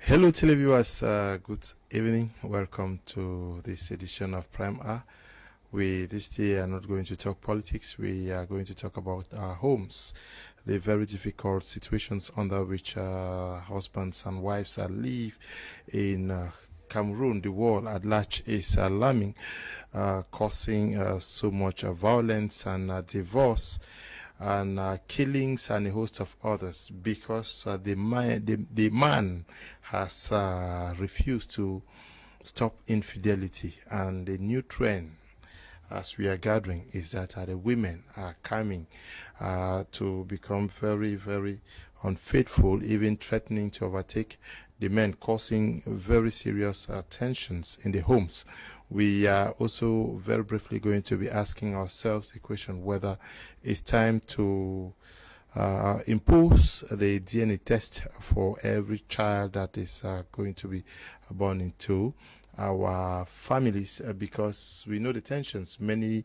Hello, televiewers. Good evening. Welcome to this edition of Prime Hour. We this day are not going to talk politics. We are going to talk about our homes, the very difficult situations under which husbands and wives live in Cameroon. The world at large is alarming, causing so much violence and divorce and killings and a host of others because the man has refused to stop infidelity. And the new trend, as we are gathering, is that the women are coming to become very, very unfaithful, even threatening to overtake the men, causing very serious tensions in the homes. We are also very briefly going to be asking ourselves the question whether it's time to impose the DNA test for every child that is going to be born into our families, because we know the tensions. Many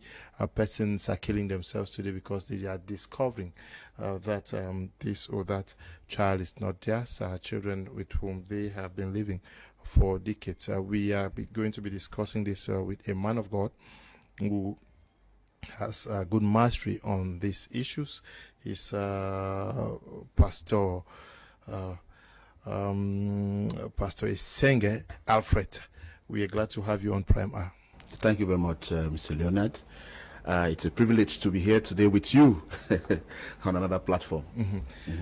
persons are killing themselves today because they are discovering that this or that child is not theirs, children with whom they have been living for decades. We are going to be discussing this with a man of God who has good mastery on these issues. He's Pastor Isenge Alfred. We are glad to have you on Prime Hour. Thank you very much, Mr. Leonard. It's a privilege to be here today with you on another platform.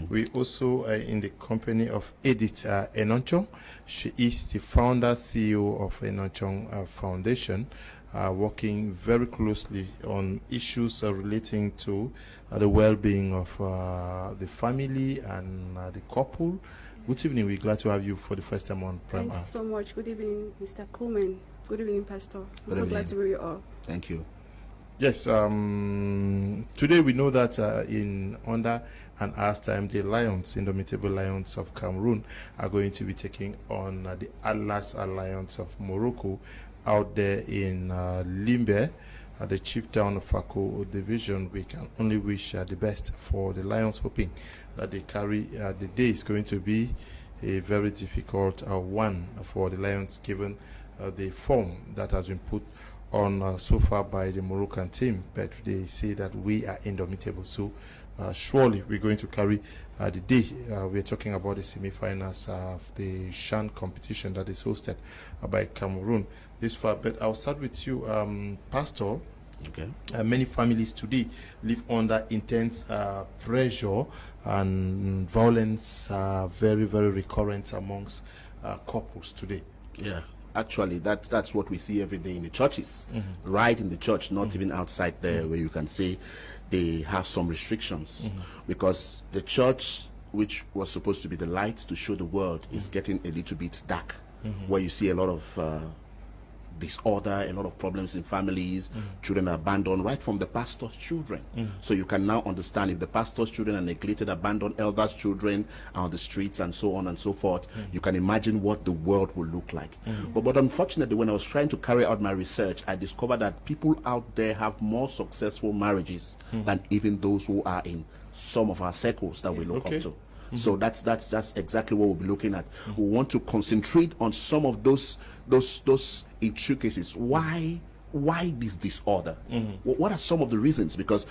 We also are in the company of Edith Enonchong. She is the founder, CEO of Enonchong Foundation, working very closely on issues relating to the well-being of the family and the couple. Good evening. We're glad to have you for the first time on Prime Hour. Thanks so much. Good evening, Mr. Coleman. Good evening, Pastor. I'm so glad to be with you all. Thank you. Yes, today we know that in under an hour's time, the Lions, Indomitable Lions of Cameroon, are going to be taking on the Atlas Lions of Morocco out there in Limbe, the chief town of Fako division. We can only wish the best for the Lions, hoping that they carry the day. Is going to be a very difficult one for the Lions, given the form that has been put on so far by the Moroccan team, but they say that we are indomitable, so surely we're going to carry the day. We're talking about the semi-finals of the Shan competition that is hosted by Cameroon this far. But I'll start with you, Pastor. Okay. Many families today live under intense pressure, and violence very, very recurrent amongst couples today. Yeah. Actually, that's what we see every day in the churches, right in the church, not even outside there, where you can say they have some restrictions, because the church, which was supposed to be the light to show the world, is getting a little bit dark, where you see a lot of disorder, a lot of problems in families, children are abandoned right from the pastor's children. So you can now understand, if the pastor's children are neglected, abandoned, elders' children are on the streets and so on and so forth, you can imagine what the world will look like. But unfortunately, when I was trying to carry out my research, I discovered that people out there have more successful marriages than even those who are in some of our circles that we look up to. So that's exactly what we'll be looking at. We want to concentrate on some of those intricacies. Why this disorder? What are some of the reasons? Because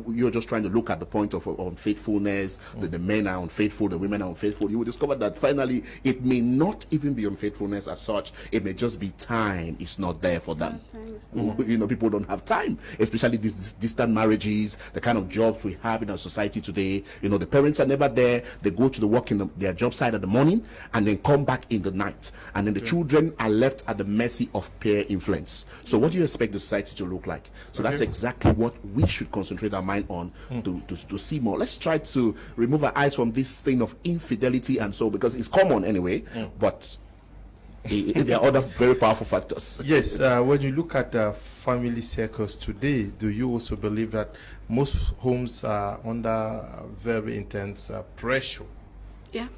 you're just trying to look at the point of unfaithfulness. The men are unfaithful, the women are unfaithful. You will discover that finally it may not even be unfaithfulness as such. It may just be time is not there for them. You know, people don't have time, especially these distant marriages, the kind of jobs we have in our society today. You know, the parents are never there. They go to the work in their job site at the morning and then come back in the night. And then the children are left at the mercy of peer influence. So what do you expect the society to look like? So that's exactly what we should concentrate our mind on, to see more. Let's try to remove our eyes from this thing of infidelity and so, because it's common anyway, but there are other very powerful factors. Yes, when you look at family circles today, do you also believe that most homes are under very intense pressure? Yeah.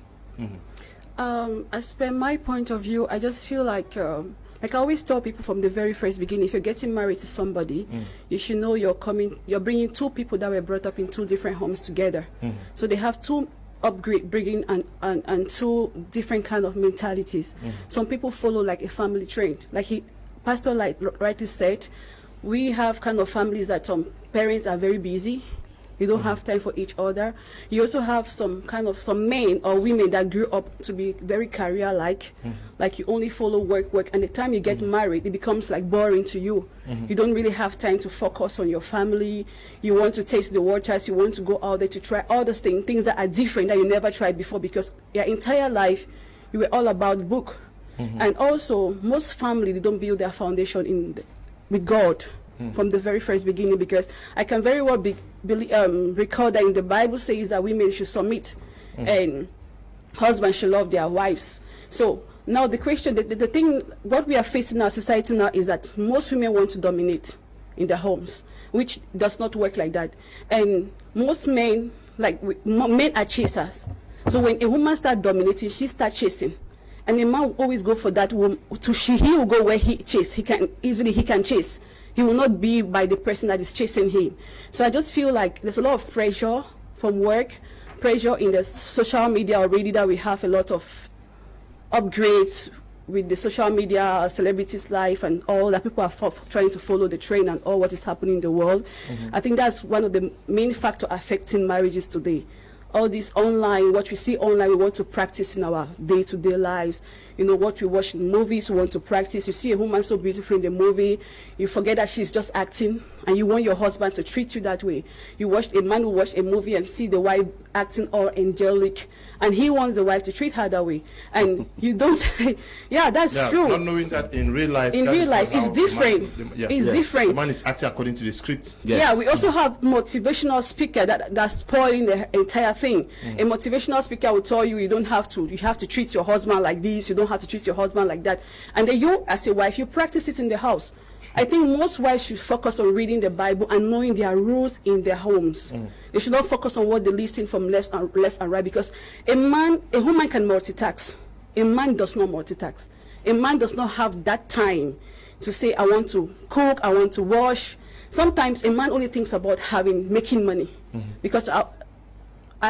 As per my point of view, I just feel like I always tell people from the very first beginning, if you're getting married to somebody, you should know you're bringing two people that were brought up in two different homes together. So they have two upbringing and two different kind of mentalities. Some people follow like a family trend, like Pastor like rightly said. We have kind of families that some parents are very busy. You don't have time for each other. You also have some men or women that grew up to be very career-like. Like you only follow work, and the time you get married, it becomes like boring to you. You don't really have time to focus on your family. You want to taste the waters. You want to go out there to try all those things that are different that you never tried before, because your entire life you were all about book. And also, most family, they don't build their foundation with God from the very first beginning, because I can very well recall that in the Bible says that women should submit and husbands should love their wives. So now the question, the thing, what we are facing in our society now is that most women want to dominate in their homes, which does not work like that. And most men, men are chasers. So when a woman starts dominating, she starts chasing. And a man will always go for that woman. He will go where he can chase. He will not be by the person that is chasing him. So I just feel like there's a lot of pressure from work, pressure in the social media already, that we have a lot of upgrades with the social media, celebrities' life and all that. People are trying to follow the trend and all what is happening in the world. I think that's one of the main factors affecting marriages today. All this online, what we see online, we want to practice in our day-to-day lives. You know, what we watch in movies, we want to practice. You see a woman so beautiful in the movie, you forget that she's just acting, and you want your husband to treat you that way. A man will watch a movie and see the wife acting all angelic, and he wants the wife to treat her that way. And you don't, yeah, that's true. Not knowing that in real life, it's different. It's different. The man is acting according to the script. Yes. Yeah, we also have motivational speaker that's spoiling the entire thing. A motivational speaker will tell you you have to treat your husband like this, you don't have to treat your husband like that. And then you, as a wife, you practice it in the house. I think most wives should focus on reading the Bible and knowing their rules in their homes. They should not focus on what they listen from left and right, because a woman can multitask. A man does not multitask. A man does not have that time to say, I want to cook, I want to wash. Sometimes a man only thinks about making money, because I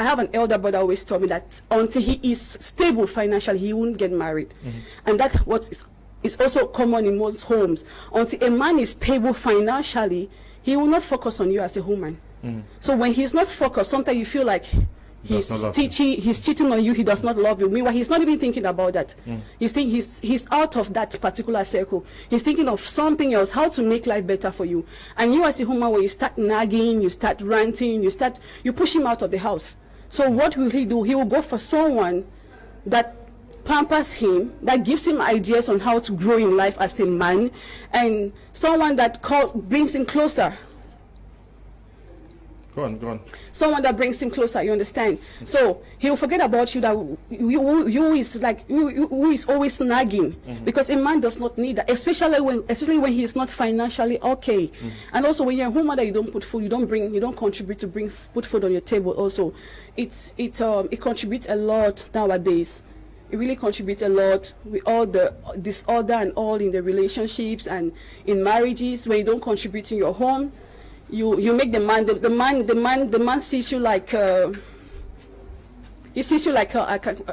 have an elder brother always told me that until he is stable financially, he won't get married. And that's what is also common in most homes. Until a man is stable financially, he will not focus on you as a woman. So when he's not focused, sometimes you feel like he's cheating on you, he does not love you. Meanwhile, he's not even thinking about that. He's out of that particular circle. He's thinking of something else, how to make life better for you. And you as a woman, when you start nagging, you start ranting, you push him out of the house. So what will he do? He will go for someone that pampers him, that gives him ideas on how to grow in life as a man, and someone that brings him closer. Go on. Someone that brings him closer, you understand? So he will forget about you, that who is always nagging, because a man does not need that, especially when he is not financially okay. And also when you're a woman that you don't put food, you don't contribute to put food on your table. Also, it contributes a lot nowadays. It really contributes a lot with all the disorder and all in the relationships and in marriages. When you don't contribute in your home, you make the man sees you like a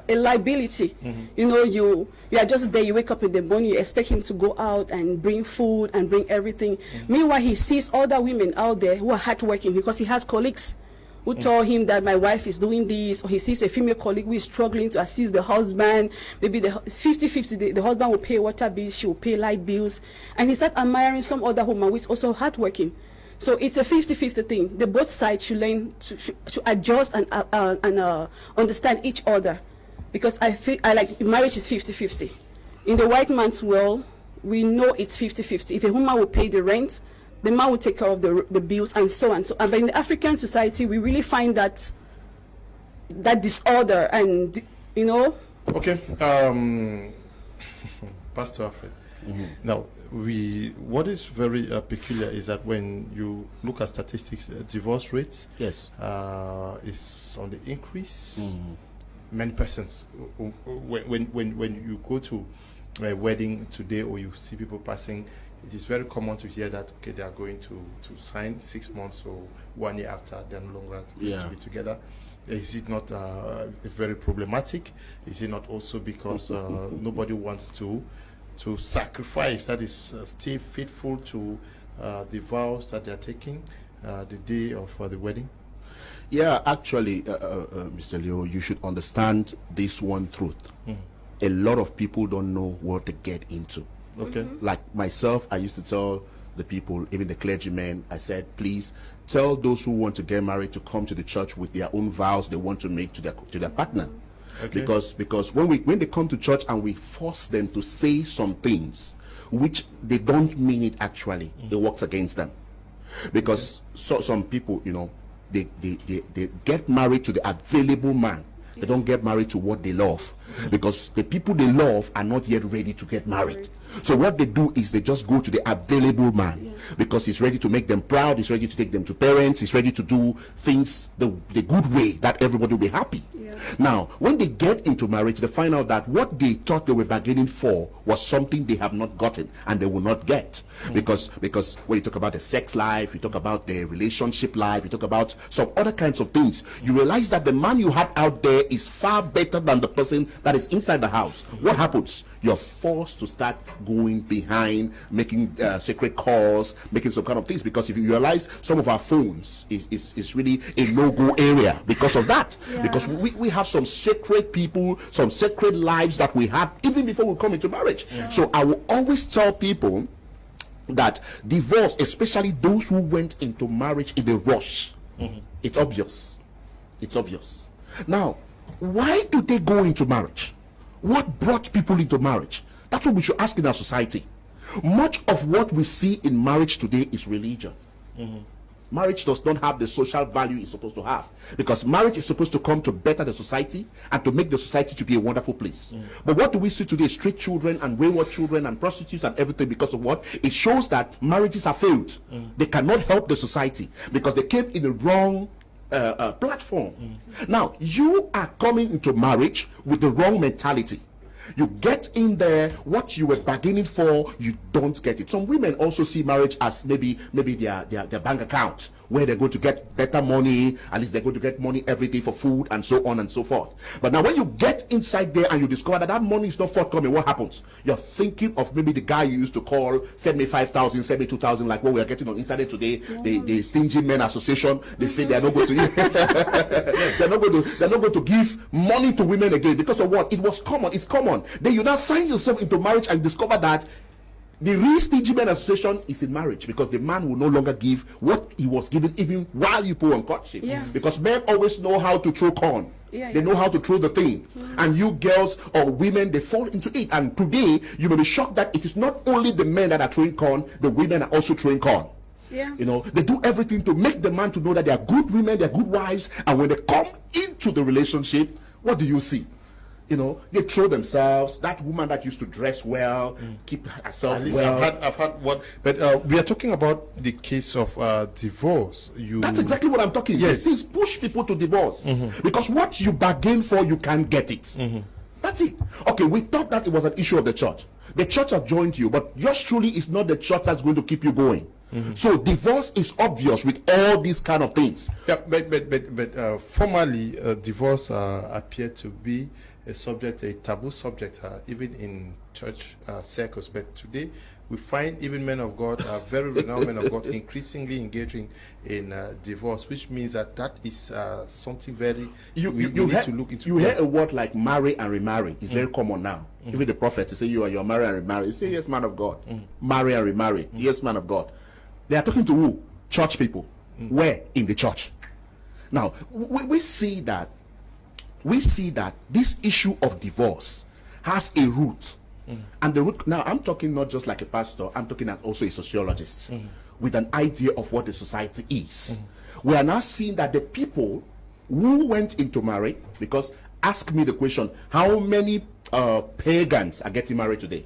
liability. You know, you are just there. You wake up in the morning, you expect him to go out and bring food and bring everything. Meanwhile, he sees other women out there who are hardworking, because he has colleagues who told him that my wife is doing this, or he sees a female colleague who is struggling to assist the husband. Maybe it's 50-50, the husband will pay water bills, she will pay light bills, and he starts admiring some other woman who is also hardworking. So it's a 50-50 thing. The both sides should learn to adjust and understand each other, because I like marriage is 50-50. In the white man's world, we know it's 50-50. If a woman will pay the rent, the man will take care of the bills, and so on. But in the African society, we really find that disorder, and you know. Okay, Pastor Alfred. Now, what is very peculiar is that when you look at statistics, divorce rates, is on the increase. Many persons, when you go to a wedding today, or you see people passing, it is very common to hear that they are going to sign 6 months or 1 year after they're no longer going to be together. Is it not very problematic? Is it not also because nobody wants to sacrifice, that is stay faithful to the vows that they are taking the day of the wedding? Yeah, actually, Mr. Leo, you should understand this one truth. A lot of people don't know what to get into. Okay. Like myself, I used to tell the people, even the clergymen, I said, please tell those who want to get married to come to the church with their own vows they want to make to their partner. Okay. Because when they come to church and we force them to say some things which they don't mean it actually, it works against them. Because some people, you know, they get married to the available man. They don't get married to what they love, because the people they love are not yet ready to get married. So what they do is they just go to the available man, because he's ready to make them proud, he's ready to take them to parents, he's ready to do things the good way that everybody will be happy. Now, when they get into marriage, they find out that what they thought they were bargaining for was something they have not gotten and they will not get. Because when you talk about the sex life, you talk about the relationship life, you talk about some other kinds of things, you realize that the man you had out there is far better than the person that is inside the house. What happens? You're forced to start going behind, making secret calls, making some kind of things, because if you realize some of our phones is really a no-go area because of that. Because we have some sacred people, some sacred lives that we had even before we come into marriage. So I will always tell people that divorce, especially those who went into marriage in a rush, it's obvious. It's obvious. Now, why do they go into marriage? What brought people into marriage? That's what we should ask in our society. Much of what we see in marriage today is religion. Marriage does not have the social value it's supposed to have, because marriage is supposed to come to better the society and to make the society to be a wonderful place. But what do we see today? Street children and wayward children and prostitutes and everything. Because of what? It shows that marriages are failed. They cannot help the society because they came in the wrong platform. Now, you are coming into marriage with the wrong mentality. You get in there, what you were bargaining for, you don't get it. Some women also see marriage as maybe their bank account, where they're going to get better money, at least they're going to get money every day for food and so on and so forth. But now when you get inside there and you discover that money is not forthcoming, what happens? You're thinking of maybe the guy you used to call, send me 5,000, send me 2,000, like what we are getting on internet today, the Stingy Men Association. They say they're not going to they're not going to give money to women again because of what? It was common. It's common. Then you now find yourself into marriage and discover that the real Stingy Men Association is in marriage, because the man will no longer give what he was given even while you put on courtship. Because men always know how to throw corn. They know how to throw the thing. And you girls or women, they fall into it. And today, you may be shocked that it is not only the men that are throwing corn, the women are also throwing corn. You know, they do everything to make the man to know that they are good women, they are good wives. And when they come into the relationship, what do you see? You know, they throw themselves. That woman that used to dress well, keep herself well. I've had one, but we are talking about the case of divorce. That's exactly what I'm talking. Yes, things push people to divorce because what you bargain for, you can't get it. That's it. Okay, we thought that it was an issue of the church. The church has joined you, but yours truly is not the church that's going to keep you going. So divorce is obvious with all these kind of things. Yeah, but formally, divorce appeared to be a subject, a taboo subject, even in church circles. But today, we find even men of God, very renowned men of God, increasingly engaging in divorce, which means that is something very we need to look into. You hear a word like marry and remarry. It's very common now. Even the prophet, to say you're marry and remarry. You say, yes, man of God. Marry and remarry. Yes, man of God. They are talking to who? Church people. Where? In the church. Now, we see that this issue of divorce has a root. And the root, now I'm talking not just like a pastor, I'm talking as also a sociologist with an idea of what the society is. We are now seeing that the people who went into marriage, because ask me the question, how many pagans are getting married today?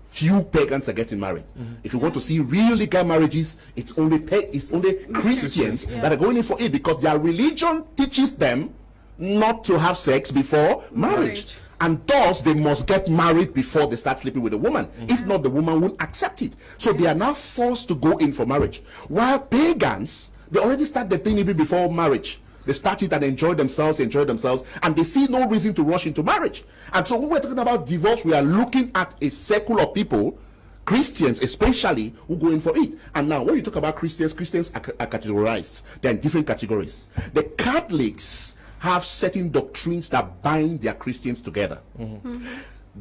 Few pagans are getting married. If you want to see real legal marriages, it's only Christians that are going in for it, because their religion teaches them not to have sex before marriage. And thus they must get married before they start sleeping with a woman. If not, the woman won't accept it. So they are now forced to go in for marriage. While pagans, they already start the thing even before marriage. They start it and enjoy themselves, and they see no reason to rush into marriage. And so when we're talking about divorce, we are looking at a circle of people, Christians especially, who go in for it. And now when you talk about Christians are categorized. They're in different categories. The Catholics have certain doctrines that bind their Christians together.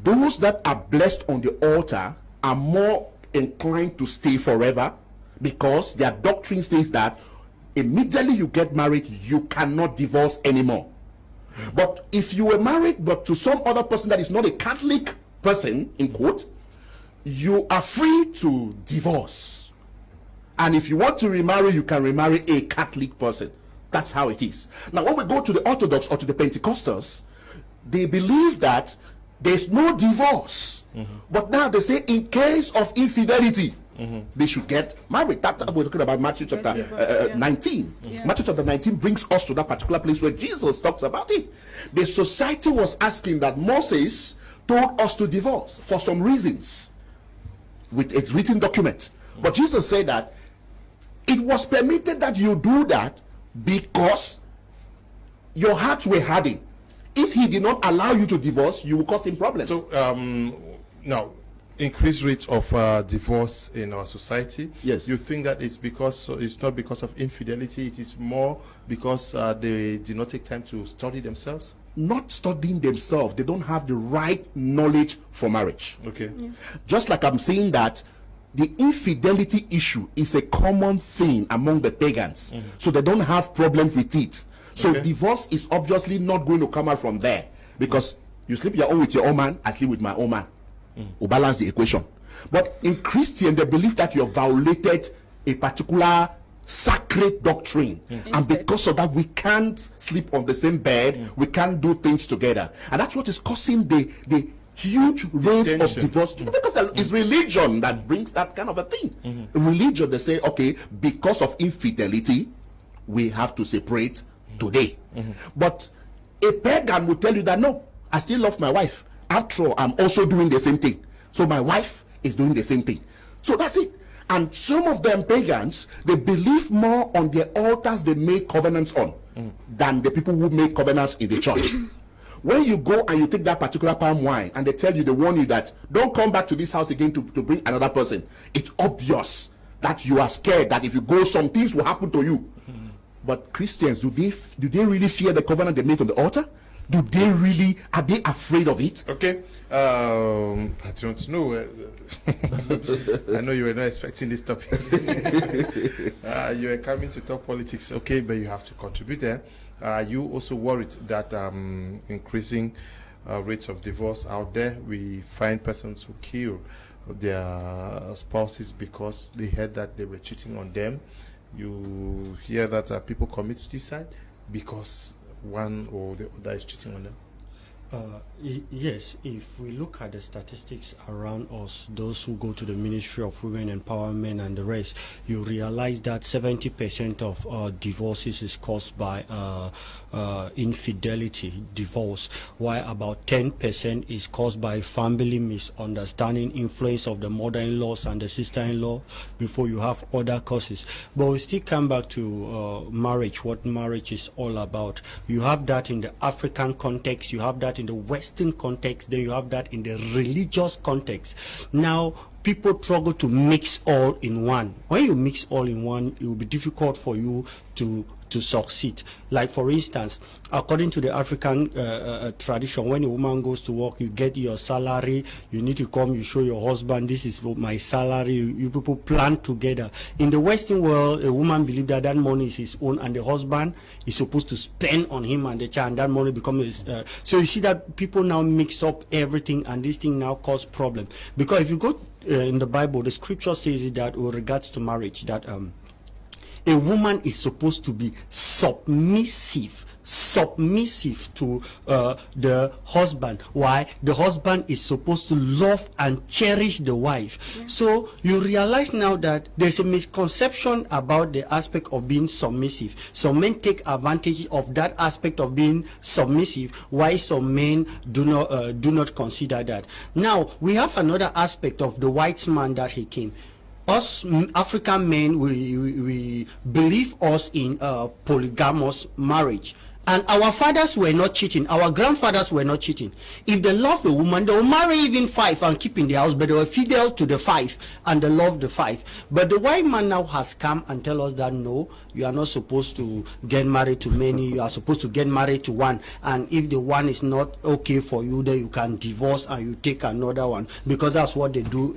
Those that are blessed on the altar are more inclined to stay forever, because their doctrine says that immediately you get married, you cannot divorce anymore. But if you were married but to some other person that is not a Catholic person, in quote, you are free to divorce. And if you want to remarry, you can remarry a Catholic person. That's how it is. Now, when we go to the Orthodox or to the Pentecostals, they believe that there's no divorce. But now they say in case of infidelity, they should get married. That we're talking about Matthew chapter 19. Matthew chapter 19 brings us to that particular place where Jesus talks about it. The society was asking that Moses told us to divorce for some reasons with a written document. But Jesus said that it was permitted that you do that because your hearts were hardened. If he did not allow you to divorce, you will cause him problems. So now, increased rates of divorce in our society. Yes. You think that it's not because of infidelity, it is more because they did not take time to study themselves? Not studying themselves, they don't have the right knowledge for marriage. Okay. Just like I'm saying that the infidelity issue is a common thing among the pagans, so they don't have problems with it. So divorce is obviously not going to come out from there, because you sleep your own with your own man, I sleep with my own man. We'll balance the equation. But in Christian, they believe that you have violated a particular sacred doctrine, and because of that we can't sleep on the same bed, we can't do things together, and that's what is causing the huge rate of divorce, because it's religion that brings that kind of a thing. Religion, they say, okay, because of infidelity we have to separate today. But a pagan will tell you that no, I still love my wife, after all I'm also doing the same thing, so my wife is doing the same thing, so that's it. And some of them pagans, they believe more on the altars they make covenants on than the people who make covenants in the church. When you go and you take that particular palm wine and they tell you, they warn you that don't come back to this house again to bring another person, it's obvious that you are scared that if you go, some things will happen to you. But Christians, do they really fear the covenant they made on the altar? Are they afraid of it? Okay. I don't know. I know you were not expecting this topic. You were coming to talk politics, okay, but you have to contribute there. Are you also worried that increasing rates of divorce out there, we find persons who kill their spouses because they heard that they were cheating on them? You hear that people commit suicide because one or the other is cheating on them? Yes, if we look at the statistics around us, those who go to the Ministry of Women Empowerment and the rest, you realize that 70% of divorces is caused by infidelity, divorce, while about 10% is caused by family misunderstanding, influence of the mother-in-laws and the sister-in-law, before you have other causes. But we still come back to marriage, what marriage is all about. You have that in the African context, you have that in the Western context, then you have that in the religious context. Now people struggle to mix all in one. When you mix all in one, it will be difficult for you to succeed. Like for instance, according to the African tradition, when a woman goes to work, you get your salary, you need to come, you show your husband, this is my salary, you people plan together. In the Western world, a woman believes that that money is his own and the husband is supposed to spend on him and the child, and that money becomes so you see that people now mix up everything, and this thing now cause problem. Because if you go in the Bible, the scripture says that with regards to marriage, that a woman is supposed to be submissive to the husband. Why? The husband is supposed to love and cherish the wife. Yeah. So you realize now that there's a misconception about the aspect of being submissive. Some men take advantage of that aspect of being submissive, while some men do not consider that. Now we have another aspect of the white man that he came. us African men, we believe us in polygamous marriage. And our fathers were not cheating. Our grandfathers were not cheating. If they love a woman, they will marry even 5 and keep in the house, but they were fidel to the 5 and they love the 5. But the white man now has come and tell us that no, you are not supposed to get married to many. You are supposed to get married to one. And if the one is not okay for you, then you can divorce and you take another one, because that's what they do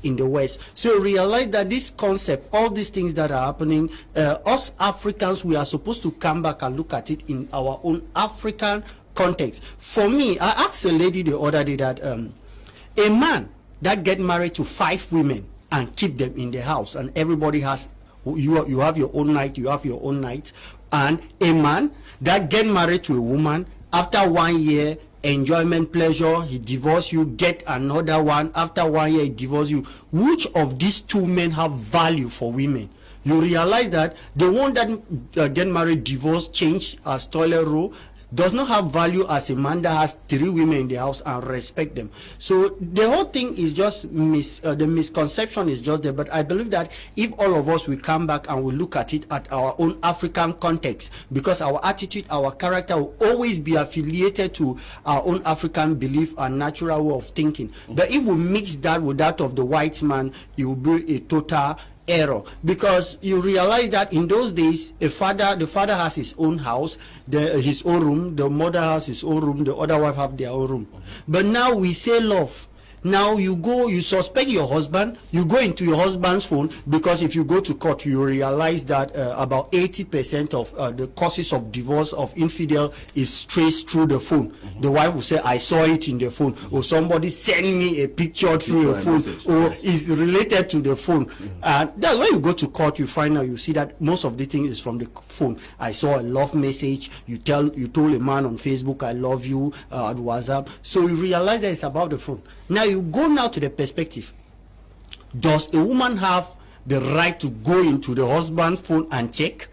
in the West. So realize that this concept, all these things that are happening, us Africans, we are supposed to come back and look at it in our own African context. For me, I asked a lady the other day that a man that get married to 5 women and keep them in the house, and everybody has, you have your own night, you have your own night, and a man that get married to a woman, after 1 year enjoyment, pleasure, he divorce you, get another one, after 1 year he divorce you. Which of these 2 men have value for women? You realize that the one that get married, divorce, change as toilet roll, does not have value as a man that has 3 women in the house and respect them. So the whole thing is just the misconception is just there. But I believe that if all of us, we come back and we look at it at our own African context, because our attitude, our character will always be affiliated to our own African belief and natural way of thinking. But if we mix that with that of the white man, it will be a total error, because you realize that in those days the father has his own house, his own room, the mother has his own room, the other wife have their own room. But now we say love. Now you go, you suspect your husband, you go into your husband's phone, because if you go to court, you realize that about 80% of the causes of divorce of infidel is traced through the phone. The wife will say, I saw it in the phone, or somebody sent me a picture through your phone, or is related to the phone. And that's when you go to court, you find out, you see that most of the thing is from the phone. I saw a love message, you told a man on Facebook, I love you, at WhatsApp. So you realize that it's about the phone. Now you go now to the perspective. Does a woman have the right to go into the husband's phone and check?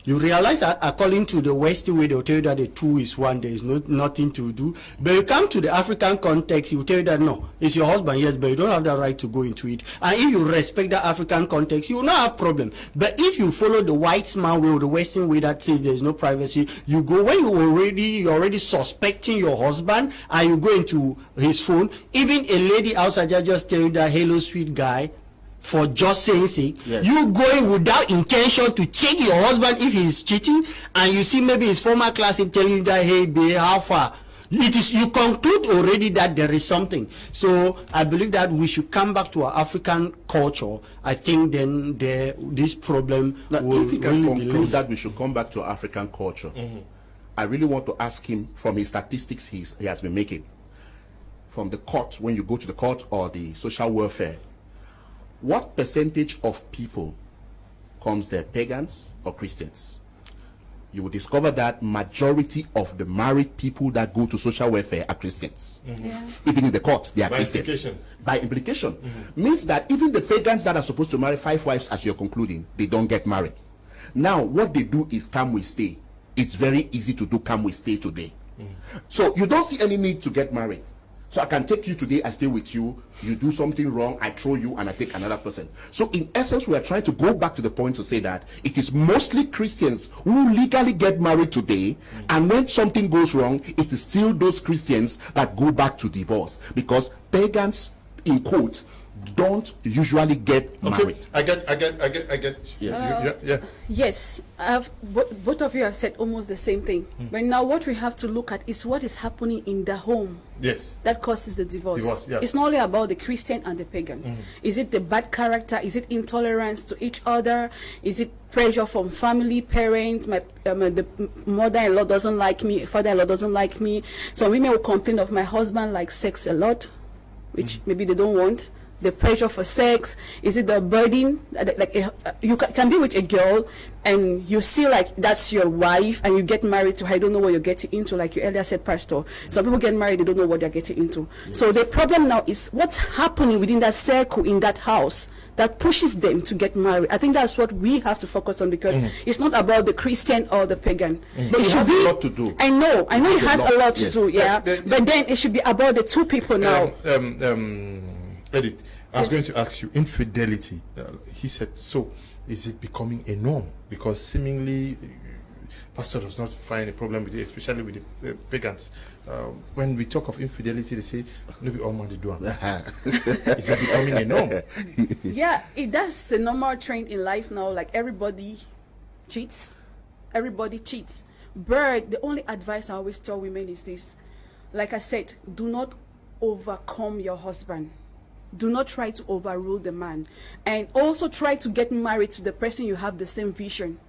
You realize that according to the Western way, they'll tell you that the 2 is 1, there is nothing to do. But you come to the African context, you tell you that no, it's your husband, yes, but you don't have the right to go into it. And if you respect the African context, you will not have problem. But if you follow the white man way or the Western way that says there is no privacy, you go when you're already suspecting your husband, and you go into his phone. Even a lady outside just tell you that hello sweet guy, for just saying sake, yes. You going without intention to check your husband if he is cheating, and you see maybe his former classmate telling you that, hey babe, how far? It is, you conclude already that there is something. So I believe that we should come back to our African culture. I think then this problem now, will if we can really conclude that we should come back to African culture, I really want to ask him, from his statistics he has been making, from the court, when you go to the court or the social welfare, what percentage of people comes there, pagans or Christians? You will discover that majority of the married people that go to social welfare are Christians. Yeah. Even in the court, they are Christians. By implication. Means that even the pagans that are supposed to marry 5 wives, as you're concluding, they don't get married. Now, what they do is come, we stay. It's very easy to do come, we stay today. So you don't see any need to get married. So I can take you today, I stay with you, you do something wrong, I throw you, and I take another person. So in essence, we are trying to go back to the point to say that it is mostly Christians who legally get married today, and when something goes wrong, it is still those Christians that go back to divorce, because pagans, in quote, don't usually get married. I get. Yes. Yes, both of you have said almost the same thing. But now what we have to look at is what is happening in the home. Yes. That causes the divorce. Yes. It's not only about the Christian and the pagan. Is it the bad character? Is it intolerance to each other? Is it pressure from family, parents? The mother-in-law doesn't like me, father-in-law doesn't like me. So women will complain of my husband likes sex a lot, which maybe they don't want. The pressure for sex, is it the burden? Like you can be with a girl and you see like that's your wife and you get married to her, you don't know what you're getting into, like you earlier said, Pastor. Some people get married, they don't know what they're getting into. Yes. So the problem now is what's happening within that circle, in that house, that pushes them to get married. I think that's what we have to focus on, because it's not about the Christian or the pagan. But it has a lot to do. I know it has a lot to do, yeah. But then it should be about the two people now. Edith, I was going to ask you, infidelity. He said, so is it becoming a norm? Because seemingly, pastor does not find a problem with it, especially with the pagans. When we talk of infidelity, they say, "No, be all man they do." Is it becoming a norm? Yeah, that's the normal trend in life now. Like everybody cheats. Everybody cheats. But the only advice I always tell women is this. Like I said, do not overcome your husband. Do not try to overrule the man. And also try to get married to the person you have the same vision.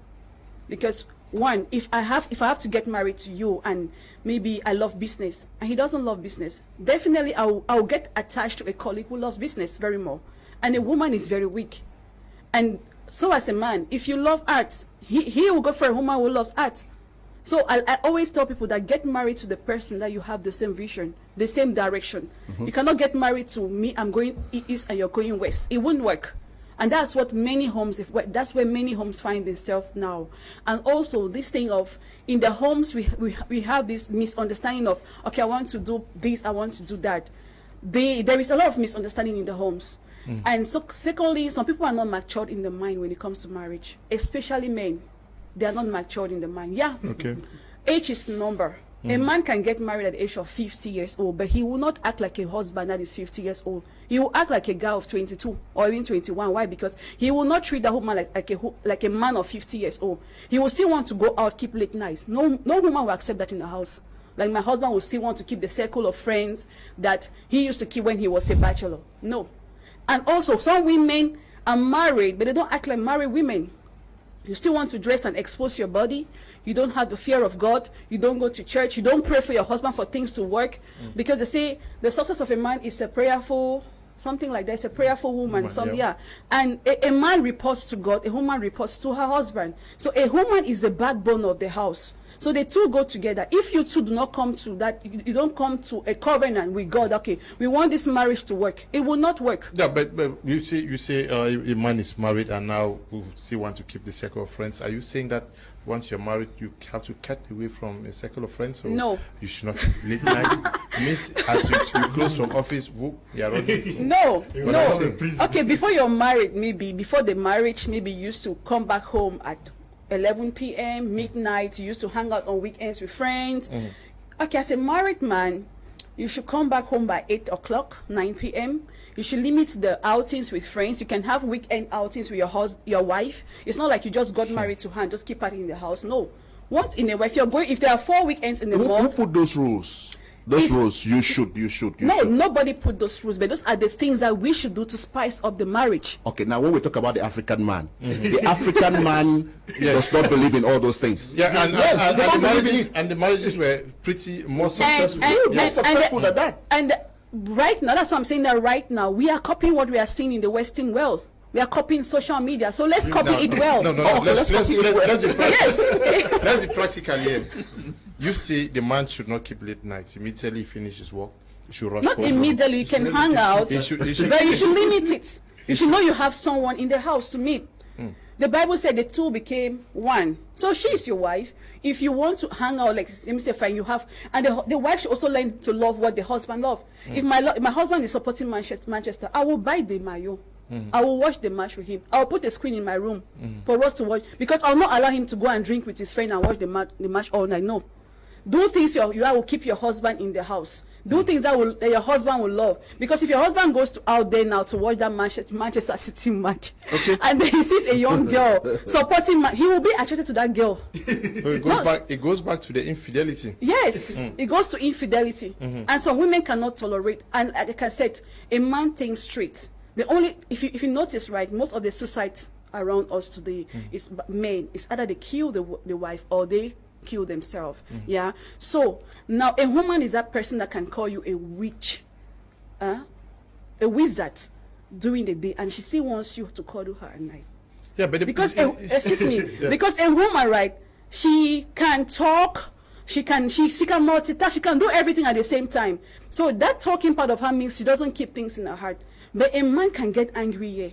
Because one, if I have to get married to you and maybe I love business and he doesn't love business, definitely I'll get attached to a colleague who loves business very more. And a woman is very weak. And so as a man, if you love art, he will go for a woman who loves art. So I always tell people that get married to the person that you have the same vision, the same direction. You cannot get married to me, I'm going east and you're going west. It wouldn't work. And that's what many homes, that's where many homes find themselves now. And also this thing of, in the homes, we have this misunderstanding of, okay, I want to do this, I want to do that. There is a lot of misunderstanding in the homes. And so secondly, some people are not matured in the mind when it comes to marriage, especially men. They are not matured in the mind. Yeah. Okay. Age is number. A man can get married at the age of 50 years old, but he will not act like a husband that is 50 years old. He will act like a guy of 22 or even 21. Why? Because he will not treat that woman like a man of 50 years old. He will still want to go out, keep late nights. No woman will accept that in the house. Like my husband will still want to keep the circle of friends that he used to keep when he was a bachelor. No. And also, some women are married, but they don't act like married women. You still want to dress and expose your body. You don't have the fear of God. You don't go to church. You don't pray for your husband for things to work. Because they say the success of a man is a prayerful, something like that. It's a prayerful woman. And a man reports to God. A woman reports to her husband. So a woman is the backbone of the house. So the two go together. If you two do not come to that, you don't come to a covenant with God. Okay, we want this marriage to work. It will not work. Yeah, but you say a man is married and now we still want to keep the circle of friends. Are you saying that once you're married, you have to cut away from a circle of friends? Or no. You should not late night. Means as you close from office, you are already. No. Okay, before you're married, before the marriage, maybe you used to come back home at 11 p.m., midnight. You used to hang out on weekends with friends. Okay, as a married man, you should come back home by 8 o'clock, 9 p.m. You should limit the outings with friends. You can have weekend outings with your wife. It's not like you just got married to her and just keep her in the house. No. Once in a while, if there are 4 weekends in a month. Who put those rules? Those rules, you should. Nobody put those rules, but those are the things that we should do to spice up the marriage. Okay, now when we talk about the African man, the African man does not believe in all those things. Yeah, and the marriages were pretty more successful. More successful than that. And right now, that's what I'm saying, that right now, we are copying what we are seeing in the Western world. We are copying social media, so let's copy it well. Let's be practical here. You say the man should not keep late nights. Immediately he finishes work, he should rush. Not immediately, you can hang out, but you should limit it. You should know you have someone in the house to meet. The Bible said the two became one. So she's your wife. If you want to hang out, like let me say, fine, you have, and the wife should also learn to love what the husband loves. If my husband is supporting Manchester, I will buy the mayo. I will watch the match with him. I will put a screen in my room for us to watch, because I'll not allow him to go and drink with his friend and watch the match all night. No. Do things you will keep your husband in the house. Do things that your husband will love. Because if your husband goes out there now to watch that Manchester City match, and then he sees a young girl supporting, he will be attracted to that girl. So it goes back to the infidelity. Yes, it goes to infidelity. And some women cannot tolerate. And like I said, a man thinks straight. If you notice, right, most of the suicide around us today is men. It's either they kill the wife or they kill themselves. Yeah. So now a woman is that person that can call you a witch, a wizard during the day, and she still wants you to cuddle her at night. Yeah, but because because a woman, right, she can talk, she can multitask, she can do everything at the same time. So that talking part of her means she doesn't keep things in her heart. But a man can get angry here.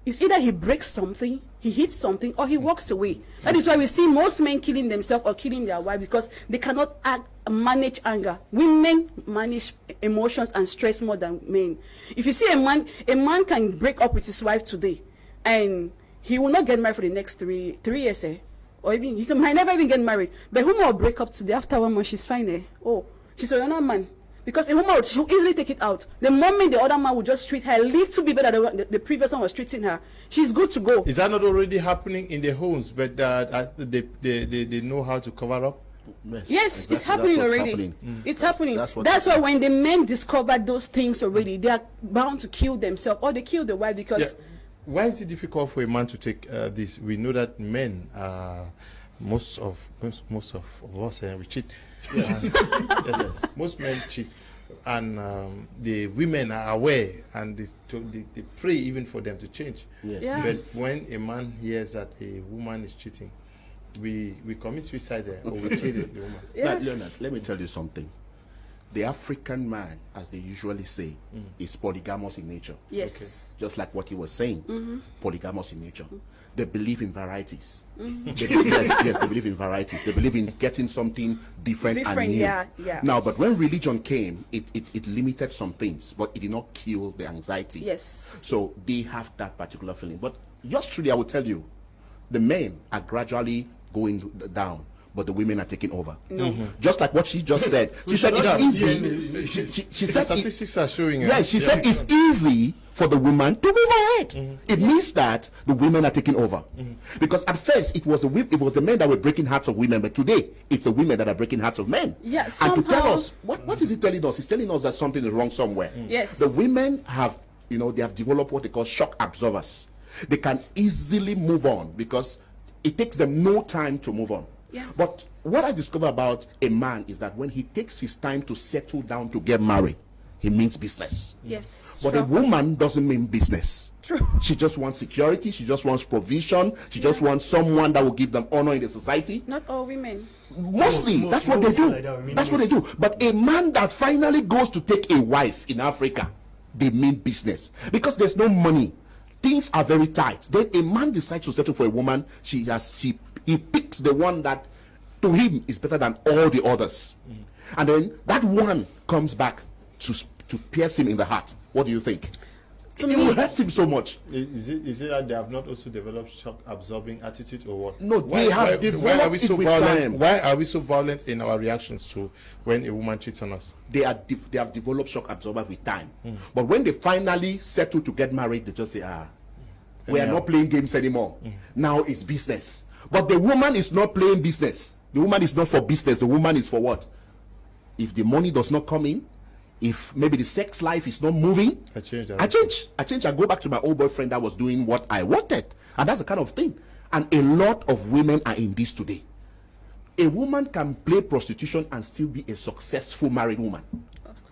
It's either he breaks something, he hits something, or he walks away. That is why we see most men killing themselves or killing their wife, because they cannot manage anger. Women manage emotions and stress more than men. If you see a man can break up with his wife today, and he will not get married for the next three years, or even he might never even get married. But woman will break up today, after 1 month she's fine. Oh, she's another man. Because a woman she'll easily take it out. The moment the other man will just treat her a little bit better than the previous one was treating her, she's good to go. Is that not already happening in the homes, but they know how to cover up? Yes, it's happening already. It's happening. That's why when the men discover those things already, they are bound to kill themselves, or they kill the wife because... Yeah. Why is it difficult for a man to take this? We know that men, most of us, we cheat. Yes. Most men cheat, and the women are aware, and they pray even for them to change. Yeah. But when a man hears that a woman is cheating, we commit suicide there, or we kill the woman. Now, Leonard, let me tell you something. The African man, as they usually say, is polygamous in nature. Yes. Okay. Just like what he was saying, polygamous in nature. They believe in varieties. Yes, they believe in varieties. They believe in getting something different and new. Yeah. Now, but when religion came, it limited some things, but it did not kill the anxiety. Yes. So they have that particular feeling. But just truly, I will tell you, the men are gradually going down, but the women are taking over. Just like what she just said. She said it's easy. She said statistics are showing. She said it's easy for the woman to move ahead. It means that the women are taking over. Because at first it was the men that were breaking hearts of women, but today it's the women that are breaking hearts of men. Yes. And to tell us what is it telling us? It's telling us that something is wrong somewhere. Yes. The women have, they have developed what they call shock absorbers. They can easily move on because it takes them no time to move on. Yeah. But what I discover about a man is that when he takes his time to settle down to get married, he means business. Yes. But a woman doesn't mean business. True. She just wants security. She just wants provision. She just wants someone that will give them honor in the society. Not all women. Mostly, that's what they do. That's what they do. But a man that finally goes to take a wife in Africa, they mean business. Because there's no money. Things are very tight. Then a man decides to settle for a woman. He picks the one that to him is better than all the others. And then that one comes back to pierce him in the heart. What do you think? It will hurt him so much. Is it that they have not also developed shock absorbing attitude, or what? No, they have developed why are we it so with violent? time. Why are we so violent in our reactions to when a woman cheats on us? They have developed shock absorbers with time. But when they finally settle to get married, they just say, we are not playing games anymore. Now it's business. But the woman is not playing business. The woman is not for business. The woman is for what? If the money does not come in, if maybe the sex life is not moving, I change. I go back to my old boyfriend that was doing what I wanted. And that's the kind of thing. And a lot of women are in this today. A woman can play prostitution and still be a successful married woman.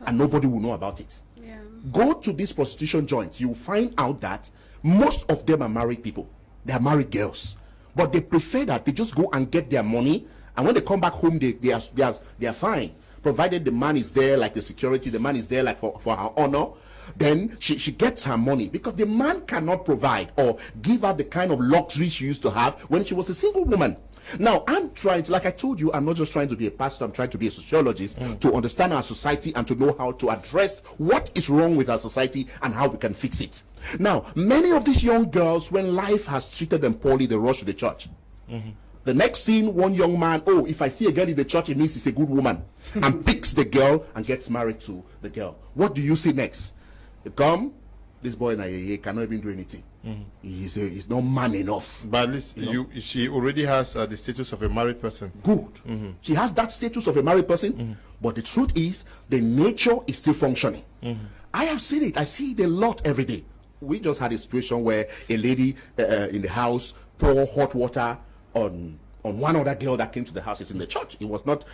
And nobody will know about it. Yeah. Go to these prostitution joints. You'll find out that most of them are married people. They are married girls. But they prefer that they just go and get their money. And when they come back home, they are fine. Provided the man is there like the security, the man is there like for her honor, then she gets her money. Because the man cannot provide or give her the kind of luxury she used to have when she was a single woman. Now, I'm trying to, like I told you, I'm not just trying to be a pastor, I'm trying to be a sociologist to understand our society and to know how to address what is wrong with our society and how we can fix it. Now, many of these young girls, when life has treated them poorly, they rush to the church. The next scene, one young man, if I see a girl in the church, it means he's a good woman, and picks the girl and gets married to the girl. What do you see next? You come, this boy he cannot even do anything. He's not man enough. But at least she already has the status of a married person. Good. She has that status of a married person, but the truth is, the nature is still functioning. I have seen it. I see it a lot every day. We just had a situation where a lady in the house poured hot water on one other girl that came to the house. It's in the church. It was not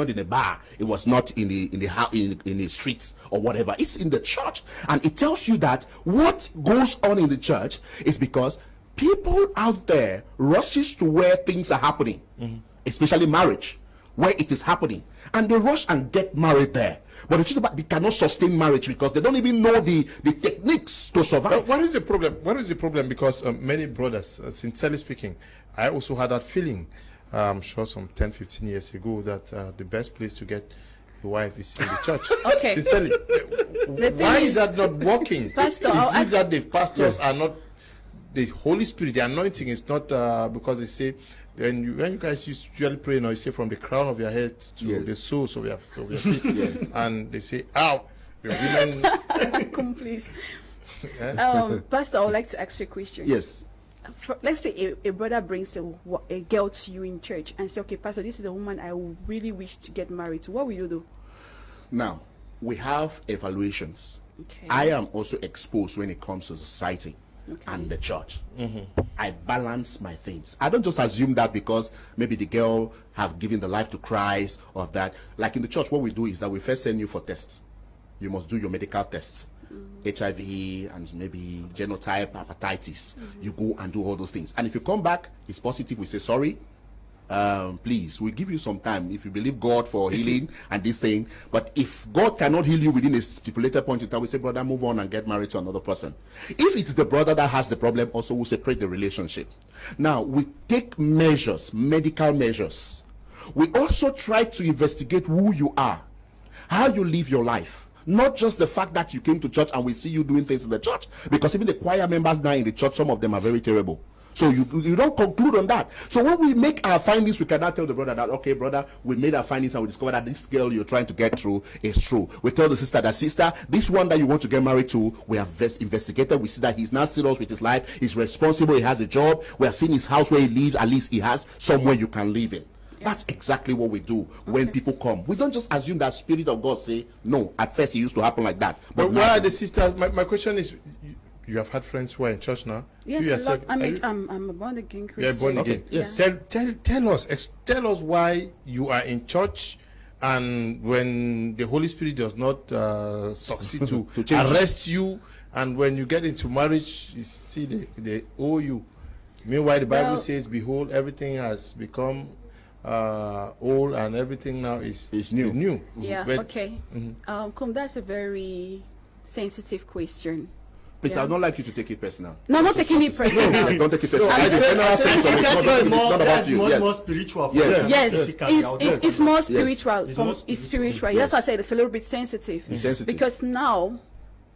in a bar. It was not in the streets or whatever. It's in the church, and it tells you that what goes on in the church is because people out there rushes to where things are happening, especially marriage. where it is happening, and they rush and get married there. But the truth about they cannot sustain marriage because they don't even know the techniques to survive. What is the problem? What is the problem? Because many brothers, sincerely speaking, I also had that feeling, I'm sure some 10, 15 years ago, that the best place to get a wife is in the church. Okay. Sincerely, why is that not working? Pastor, Is it that the pastors are not, the Holy Spirit, the anointing is not because they say, when you guys usually pray, you say from the crown of your head to the soles of your feet, and they say, "Ow, the women." Come, please. Pastor, I would like to ask you a question. Yes. Let's say a brother brings a girl to you in church and say, "Okay, Pastor, this is a woman I really wish to get married to." What will you do? Now, we have evaluations. Okay. I am also exposed when it comes to society. Okay. And the church. I balance my things. I don't just assume that because maybe the girl have given the life to Christ or that. Like in the church, what we do is that we first send you for tests. You must do your medical tests, HIV and maybe genotype, hepatitis. You go and do all those things. And if you come back, it's positive, we say sorry. Please, we give you some time if you believe God for healing and this thing. But if God cannot heal you within a stipulated point in time, we say, brother, move on and get married to another person. If it's the brother that has the problem, also we'll separate the relationship. Now, we take measures, medical measures. We also try to investigate who you are, how you live your life. Not just the fact that you came to church and we see you doing things in the church. Because even the choir members now in the church, some of them are very terrible. So you don't conclude on that. So when we make our findings, we cannot tell the brother that, okay, brother, we made our findings and we discovered that this girl you're trying to get through is true. We tell the sister that, sister, this one that you want to get married to, we have investigated. We see that he's not serious with his life. He's responsible. He has a job. We have seen his house where he lives. At least he has somewhere you can live in. That's exactly what we do when people come. We don't just assume that Spirit of God say, no, at first it used to happen like that. But why are the sisters, my question is, you have had friends who are in church now? Yes, you a lot. I'm a born again Christian. You're born again. Yes. Tell us why you are in church, and when the Holy Spirit does not succeed to arrest you, and when you get into marriage, you see they owe you. Meanwhile, the Bible says, "Behold, everything has become old, and everything now is new." Yeah. But, okay. That's a very sensitive question. Please, I don't like you to take it personal. No, I'm not taking it personal. No, don't take it personal. It's not about you. It's more spiritual. Yes, it's more spiritual. It's spiritual. That's why I said it's a little bit sensitive. It's sensitive. Because now,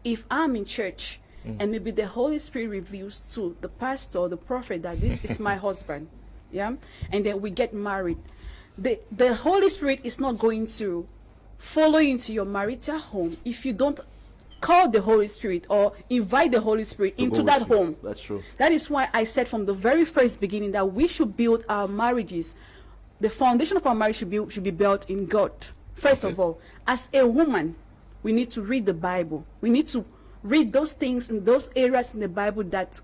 if I'm in church and maybe the Holy Spirit reveals to the pastor or the prophet that this is my husband, and then we get married, the Holy Spirit is not going to follow you into your marital home if you don't call the Holy Spirit or invite the Holy Spirit into that home. That's true. That is why I said from the very first beginning that we should build our marriages. The foundation of our marriage should be built in God. First of all, as a woman, we need to read the Bible. We need to read those things in those areas in the Bible that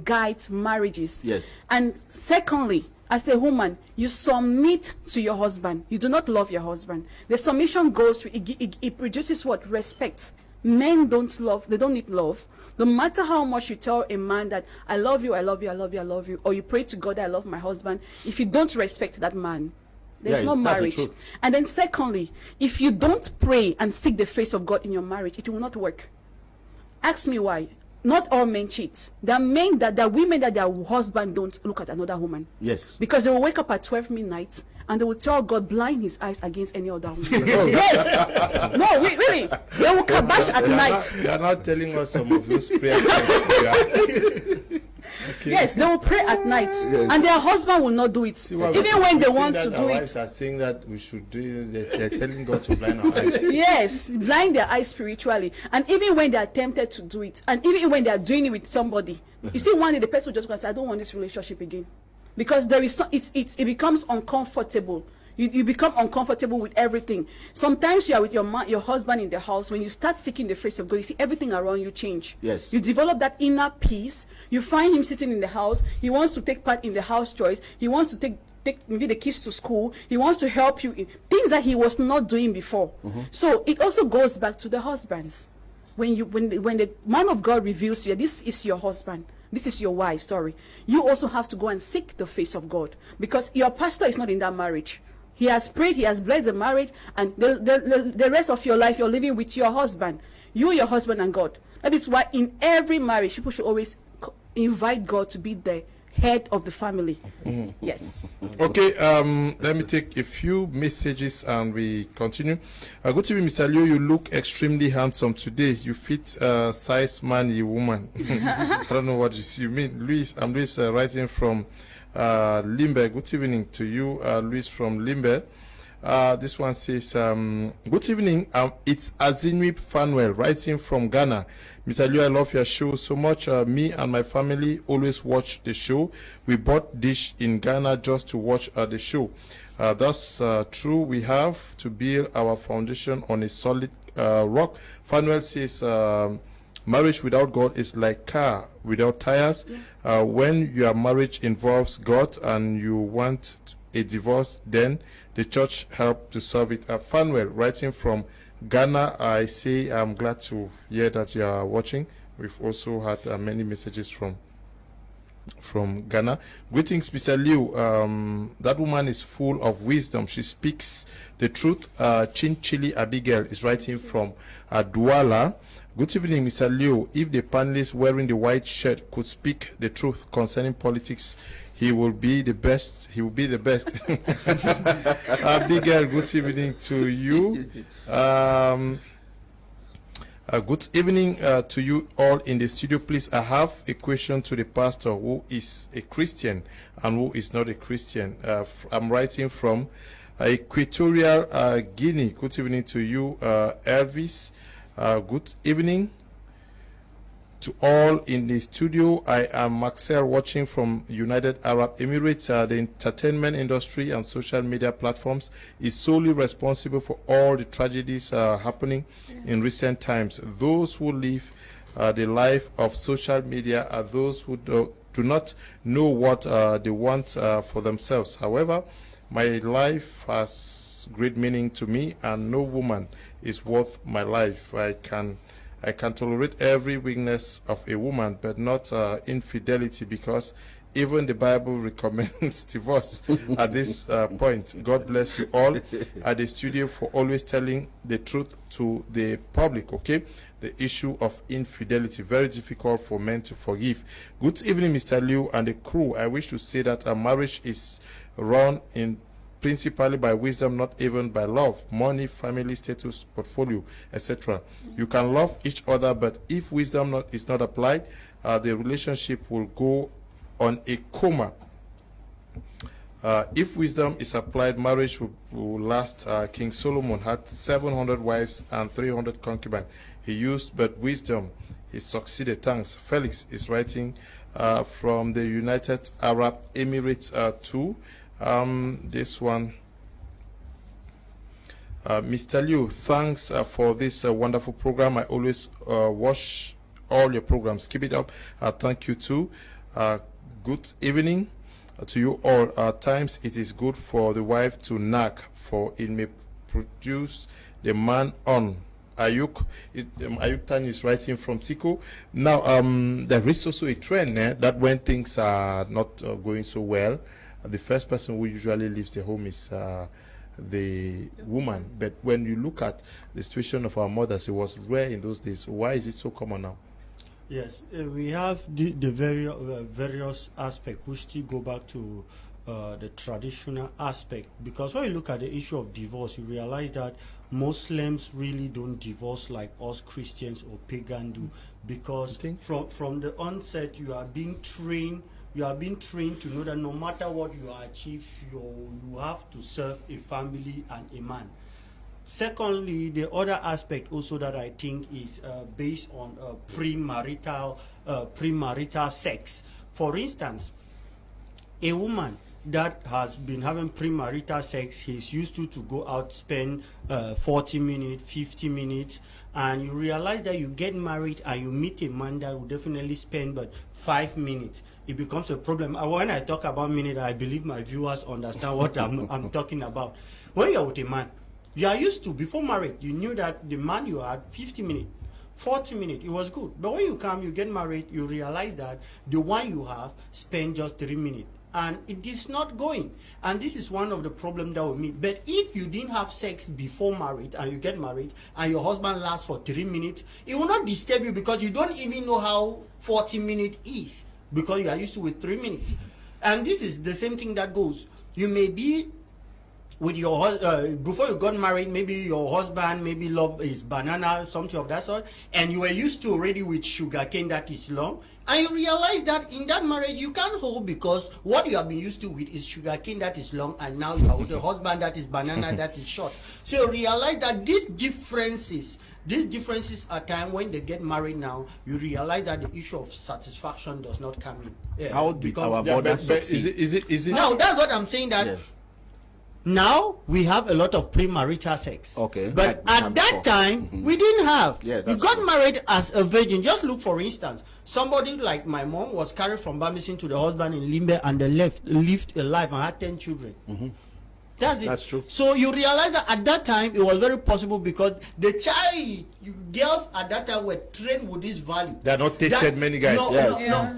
guides marriages. Yes. And secondly, as a woman, you submit to your husband. You do not love your husband. The submission goes, it produces what? Respect. Men don't love, they don't need love. No matter how much you tell a man that I love you, I love you, I love you, I love you, or you pray to God, I love my husband, if you don't respect that man, there's no marriage. And then secondly, if you don't pray and seek the face of God in your marriage, it will not work. Ask me why. Not all men cheat. There are men there are women that their husband don't look at another woman. Yes. Because they will wake up at 12 midnight and they will tell God blind his eyes against any other woman. Yes. No, really. They will kabash at night. You are not telling us some of those prayers. Okay. Yes, they will pray at night, and their husband will not do it. Even when they want to do it. Wives are saying that we should do it. They're telling God to blind our eyes. Yes, blind their eyes spiritually. And even when they are tempted to do it, and even when they are doing it with somebody, you see, one day the person will just go and say, I don't want this relationship again. Because there is it becomes uncomfortable. You become uncomfortable with everything. Sometimes you are with your husband in the house. When you start seeking the face of God, you see everything around you change. Yes. You develop that inner peace. You find him sitting in the house. He wants to take part in the house chores. He wants to take maybe the kids to school. He wants to help you in things that he was not doing before. So it also goes back to the husbands. When the man of God reveals to you, this is your husband, this is your wife, sorry, you also have to go and seek the face of God, because your pastor is not in that marriage. He has prayed, he has blessed the marriage, and the rest of your life you're living with your husband. You, your husband, and God. That is why in every marriage, people should always invite God to be the head of the family. Yes. Okay, let me take a few messages and we continue. Good evening, Mr. Liu. You look extremely handsome today. You fit size man, you woman. I don't know what you mean. Luis, I'm Luis writing from Limbe. Good evening to you, Luis from Limbe. This one says, good evening. It's Azinwi Fanuel writing from Ghana. Mr. Liu, I love your show so much. Me and my family always watch the show. We bought dish in Ghana just to watch the show. That's true. We have to build our foundation on a solid rock. Fanuel says, marriage without God is like car without tires. When your marriage involves God and you want a divorce, then the church help to solve it. Fanuel, writing from Ghana, I say I'm glad to hear that you are watching. We've also had many messages from Ghana. Greetings, Mr. Liu. That woman is full of wisdom. She speaks the truth. Chin Chili Abigail is writing from Douala. Good evening, Mr. Liu. If the panelist wearing the white shirt could speak the truth concerning politics, he will be the best. He will be the best. Abigail, good evening to you. Good evening to you all in the studio. Please, I have a question to the pastor who is a Christian and who is not a Christian. I'm writing from Equatorial Guinea. Good evening to you, Elvis. Good evening to all in the studio. I am Maxel, watching from United Arab Emirates. The entertainment industry and social media platforms is solely responsible for all the tragedies happening in recent times. Those who live the life of social media are those who do not know what they want for themselves. However, my life has great meaning to me, and no woman is worth my life. I can tolerate every weakness of a woman, but not infidelity, because even the Bible recommends divorce at this point. God bless you all at the studio for always telling the truth to the public, okay? The issue of infidelity, very difficult for men to forgive. Good evening, Mr. Liu and the crew. I wish to say that a marriage is run in principally by wisdom, not even by love, money, family status, portfolio, etc. You can love each other, but if wisdom is not applied, the relationship will go on a coma. If wisdom is applied, marriage will last. King Solomon had 700 wives and 300 concubines. He used but wisdom. He succeeded. Thanks. Felix is writing from the United Arab Emirates too. This one, Mr. Liu, thanks for this wonderful program. I always watch all your programs. Keep it up. Thank you too. Good evening to you all. At times it is good for the wife to nag, for it may produce the man on. Ayuk Tani is writing from Tico. Now, there is also a trend that when things are not going so well, the first person who usually leaves the home is the woman. But when you look at the situation of our mothers, it was rare in those days. Why is it so common now? Yes, we have the various aspects which still go back to the traditional aspect. Because when you look at the issue of divorce, you realize that Muslims really don't divorce like us Christians or pagan do. Because from the onset, you are being trained. You are being trained to know that no matter what you achieve, you have to serve a family and a man. Secondly, the other aspect also that I think is based on premarital sex. For instance, a woman that has been having premarital sex, he's used to go out, spend 40 minutes, 50 minutes, and you realize that you get married and you meet a man that will definitely spend but 5 minutes. It becomes a problem. When I talk about minute, I believe my viewers understand what I'm talking about. When you're with a man, you are used to, before marriage, you knew that the man you had 50 minutes, 40 minutes, it was good. But when you get married, you realize that the one you have spend just 3 minutes. and it is not going. And this is one of the problems that we meet. But if you didn't have sex before marriage and you get married and your husband lasts for 3 minutes, it will not disturb you because you don't even know how 40 minutes is, because you are used to with 3 minutes. And this is the same thing that goes. You may be with your before you got married, maybe your husband maybe love is banana, something of that sort, and you were used to already with sugarcane that is long, and you realize that in that marriage you can't hold because what you have been used to with is sugarcane that is long, and now you are with a husband that is banana that is short. So you realize that these differences at time when they get married now, you realize that the issue of satisfaction does not come in. How do our borders succeed? Is it now that's what I'm saying, that now we have a lot of premarital sex. Okay. But at that time, we didn't have. Yeah, you got married as a virgin. Just look, for instance, somebody like my mom was carried from Bamison to the husband in Limbe, and they lived alive and had 10 children. That's it. That's true. So you realize that at that time it was very possible because the girls at that time were trained with this value. They are not tasted many guys.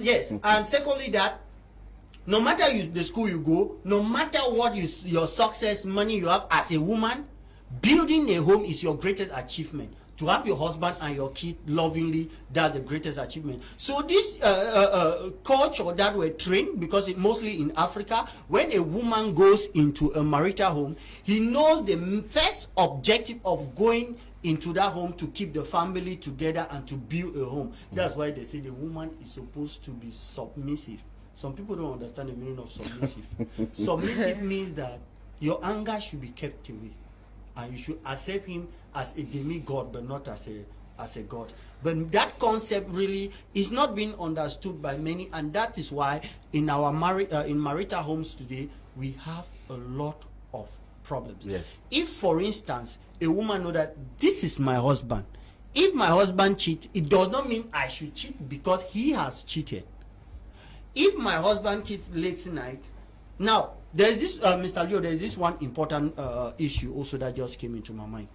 Yes. And secondly, that no matter the school you go, no matter what your success, money you have as a woman, building a home is your greatest achievement. To have your husband and your kid lovingly, that's the greatest achievement. So this culture that we're trained, because mostly in Africa, when a woman goes into a marital home, he knows the first objective of going into that home to keep the family together and to build a home. That's why they say the woman is supposed to be submissive. Some people don't understand the meaning of submissive. Submissive means that your anger should be kept away, and you should accept him as a demigod, but not as a god. But that concept really is not being understood by many, and that is why in our in marital homes today we have a lot of problems. Yes. If, for instance, a woman know that this is my husband, if my husband cheats, it does not mean I should cheat because he has cheated. If my husband keeps late night, now there's this, Mr. Leo, there's this one important issue also that just came into my mind.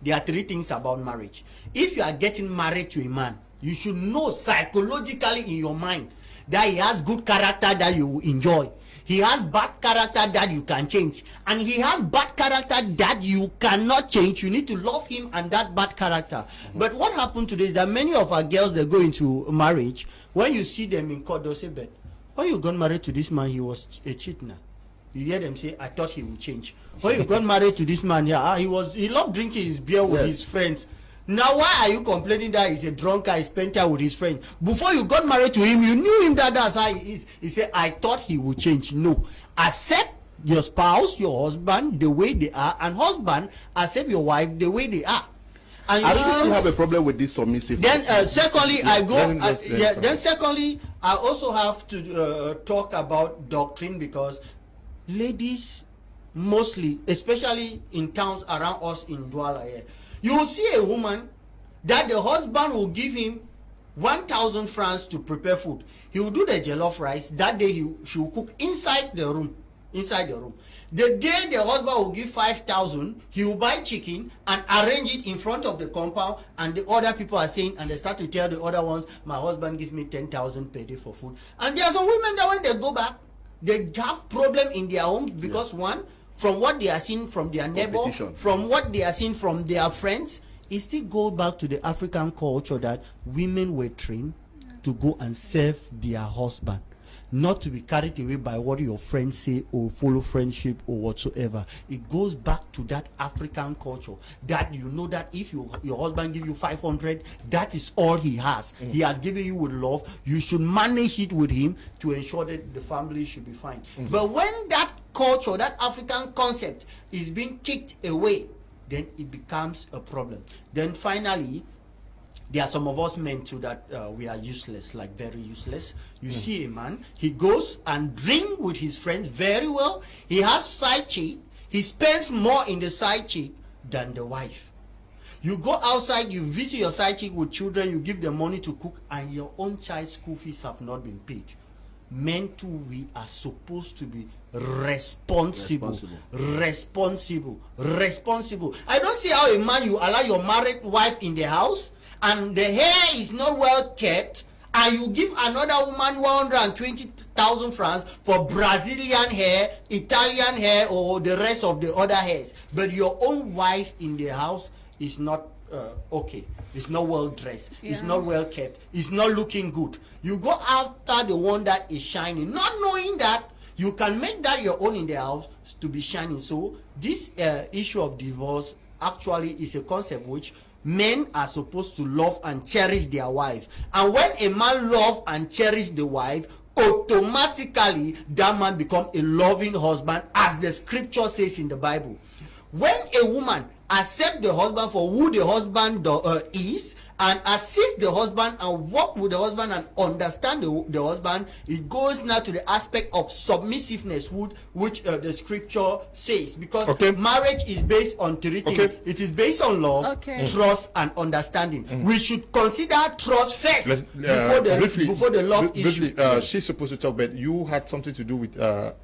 There are 3 things about marriage. If you are getting married to a man, you should know psychologically in your mind that he has good character that you will enjoy. He has bad character that you can change. And he has bad character that you cannot change. You need to love him and that bad character. But what happened today is that many of our girls, they go into marriage. When you see them in court, they'll say, "But when you got married to this man, he was a cheat now." You hear them say, "I thought he would change." When you got married to this man, he loved drinking his beer with his friends. Now why are you complaining that he's a drunkard, he spent time with his friends? Before you got married to him, you knew him that's how he is. He said, "I thought he would change." No. Accept your spouse, your husband, the way they are, and husband, accept your wife the way they are. And I really still have a problem with this submissive. Then secondly, then secondly, I also have to talk about doctrine, because ladies mostly, especially in towns around us in Douala here, you will see a woman that the husband will give him 1,000 francs to prepare food. He will do the jollof rice. That day she will cook inside the room. The day the husband will give 5,000, he will buy chicken and arrange it in front of the compound, and the other people are saying, and they start to tell the other ones, "My husband gives me 10,000 per day for food." And there are some women that when they go back, they have problem in their homes because one, from what they are seeing from their neighbor, from what they are seeing from their friends, it still goes back to the African culture that women were trained to go and serve their husband, not to be carried away by what your friends say or follow friendship or whatsoever. It goes back to that African culture that you know that if your husband give you 500, that is all he has. He has given you with love. You should manage it with him to ensure that the family should be fine. But when that culture, that African concept is being kicked away, then it becomes a problem. Then finally, there are some of us men too that we are useless, like very useless. You see a man, he goes and drink with his friends very well. He has side chick. He spends more in the side chick than the wife. You go outside, you visit your side chick with children, you give them money to cook, and your own child's school fees have not been paid. Men too, we are supposed to be responsible. I don't see how a man, you allow your married wife in the house and the hair is not well kept and you give another woman 120,000 francs for Brazilian hair, Italian hair, or the rest of the other hairs, but your own wife in the house is not okay. It's not well dressed. Yeah. It's not well kept. It's not looking good. You go after the one that is shining, not knowing that you can make that your own in the house to be shining. So this issue of divorce actually is a concept which men are supposed to love and cherish their wife. And when a man love and cherish the wife, automatically that man become a loving husband, as the scripture says in the Bible. When a woman accept the husband for who the husband is, and assist the husband and work with the husband and understand the husband, it goes now to the aspect of submissiveness, which the scripture says, because marriage is based on three things. It is based on love, trust, and understanding. We should consider trust first before the love issue. She's supposed to talk, but you had something to do with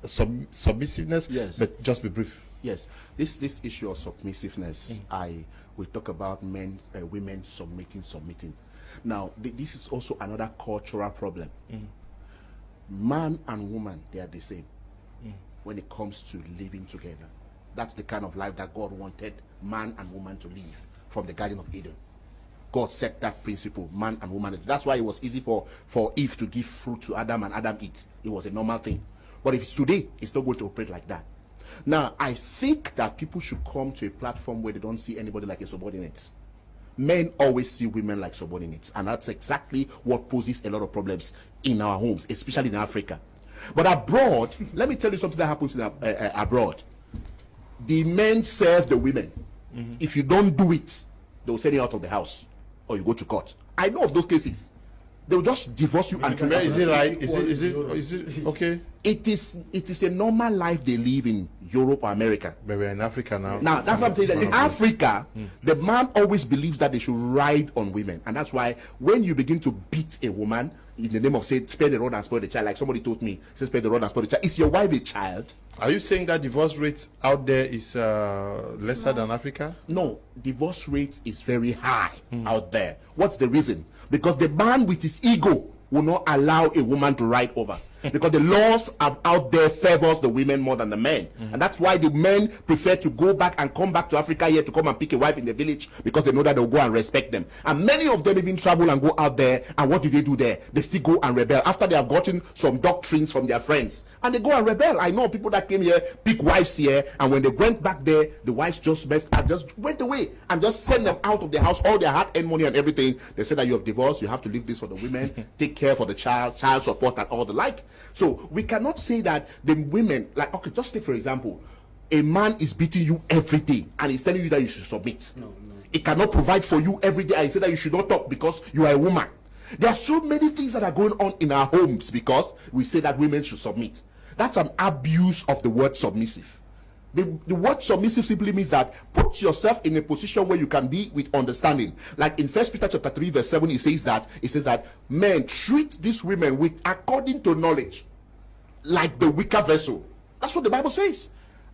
submissiveness. Yes, but just be brief. Yes, this issue of submissiveness, we talk about women submitting. Now, this is also another cultural problem. Man and woman, they are the same when it comes to living together. That's the kind of life that God wanted man and woman to live from the Garden of Eden. God set that principle, man and woman. That's why it was easy for Eve to give fruit to Adam and Adam eat. It was a normal thing. But if it's today, it's not going to operate like that. Now, I think that people should come to a platform where they don't see anybody like a subordinate. Men always see women like subordinates, and that's exactly what poses a lot of problems in our homes, especially in Africa. But abroad, let me tell you something that happens abroad. The men serve the women. If you don't do it, they'll send you out of the house, or you go to court. I know of those cases. They'll just divorce you. And is it right? Is it okay? It is a normal life they live in Europe or America. But we're in Africa now. Now, that's what I'm saying. In Africa, the man always believes that they should ride on women. And that's why when you begin to beat a woman in the name of, say, spare the rod and spoil the child, like somebody told me, say, spare the rod and spoil the child. Is your wife a child? Are you saying that divorce rate out there is lesser than Africa? No, divorce rate is very high out there. What's the reason? Because the man with his ego will not allow a woman to ride over. Because the laws out there favors the women more than the men. And that's why the men prefer to go back and come back to Africa here to come and pick a wife in the village, because they know that they'll go and respect them. And many of them even travel and go out there, and what do they do there? They still go and rebel after they have gotten some doctrines from their friends. And they go and rebel. I know people that came here, pick wives here, and when they went back there, the wives just went away and just sent them out of the house, all their hard-earned money and everything. They said that you have divorced, you have to leave this for the women, take care for the child support and all the like. So we cannot say that the women, like, okay, just take for example, a man is beating you every day and he's telling you that you should submit. No. He cannot provide for you every day and he said that you should not talk because you are a woman. There are so many things that are going on in our homes because we say that women should submit. That's an abuse of the word submissive. The word submissive simply means that put yourself in a position where you can be with understanding. Like in 1 Peter chapter 3 verse 7, it says that men treat these women with according to knowledge, like the weaker vessel. That's what the Bible says.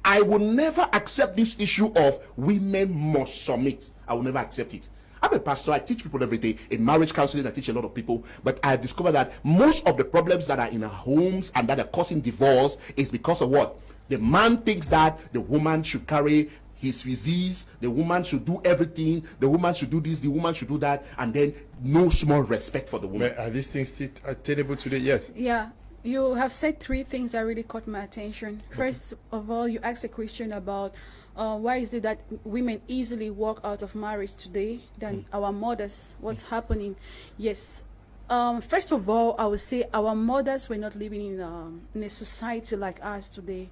I will never accept this issue of women must submit. I will never accept it. I'm a pastor. I teach people every day. In marriage counseling, I teach a lot of people. But I discovered that most of the problems that are in our homes and that are causing divorce is because of what? The man thinks that the woman should carry his disease, the woman should do everything, the woman should do this, the woman should do that, and then no small respect for the woman. Are these things still attainable today? Yes. Yeah. You have said three things that really caught my attention. First of all, you asked a question about why is it that women easily walk out of marriage today than our mothers? What's happening? Yes. First of all, I would say our mothers were not living in a society like ours today.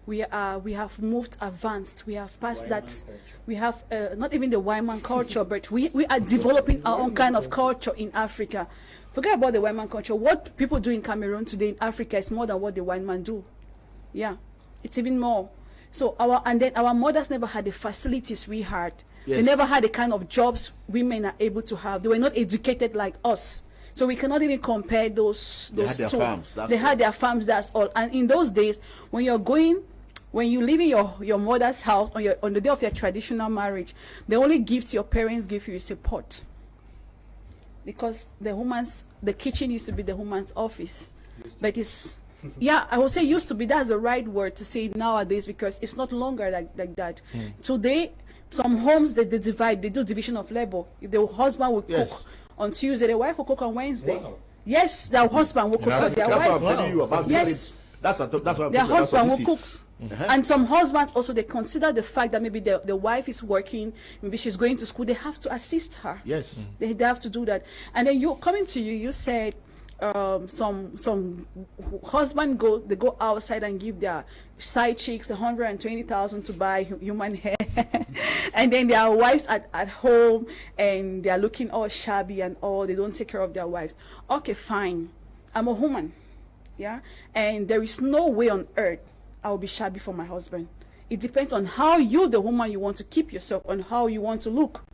We have moved advanced. We have passed that. We have not even the white man culture, but we are developing our own kind of culture in Africa. Forget about the white man culture. What people do in Cameroon today in Africa is more than what the white man do. Yeah, it's even more. So our mothers never had the facilities we had. Yes. They never had the kind of jobs women are able to have. They were not educated like us. So we cannot even compare those They had their two. farms. They had their farms, that's all. And in those days, when you live in your mother's house on the day of your traditional marriage, the only gift your parents give you is support. because the kitchen used to be the woman's office, but it's yeah, I would say used to be. That's the right word to say nowadays, because it's not longer like that. Today, some homes they divide, they do division of labor. If the husband will cook on Tuesday, the wife will cook on Wednesday. Wow. Yes, their husband will cook for their wife. Yes, that's what their husband will cook. And some husbands also, they consider the fact that maybe the wife is working, maybe she's going to school, they have to assist her. Yes. They have to do that. And then you said some husband go outside and give their side chicks 120,000 to buy human hair, and then their wives at home, and they are looking all shabby and all, they don't take care of their wives. Okay, fine, I'm a woman, yeah, and there is no way on earth I will be shabby for my husband. It depends on how you, the woman, you want to keep yourself, on how you want to look.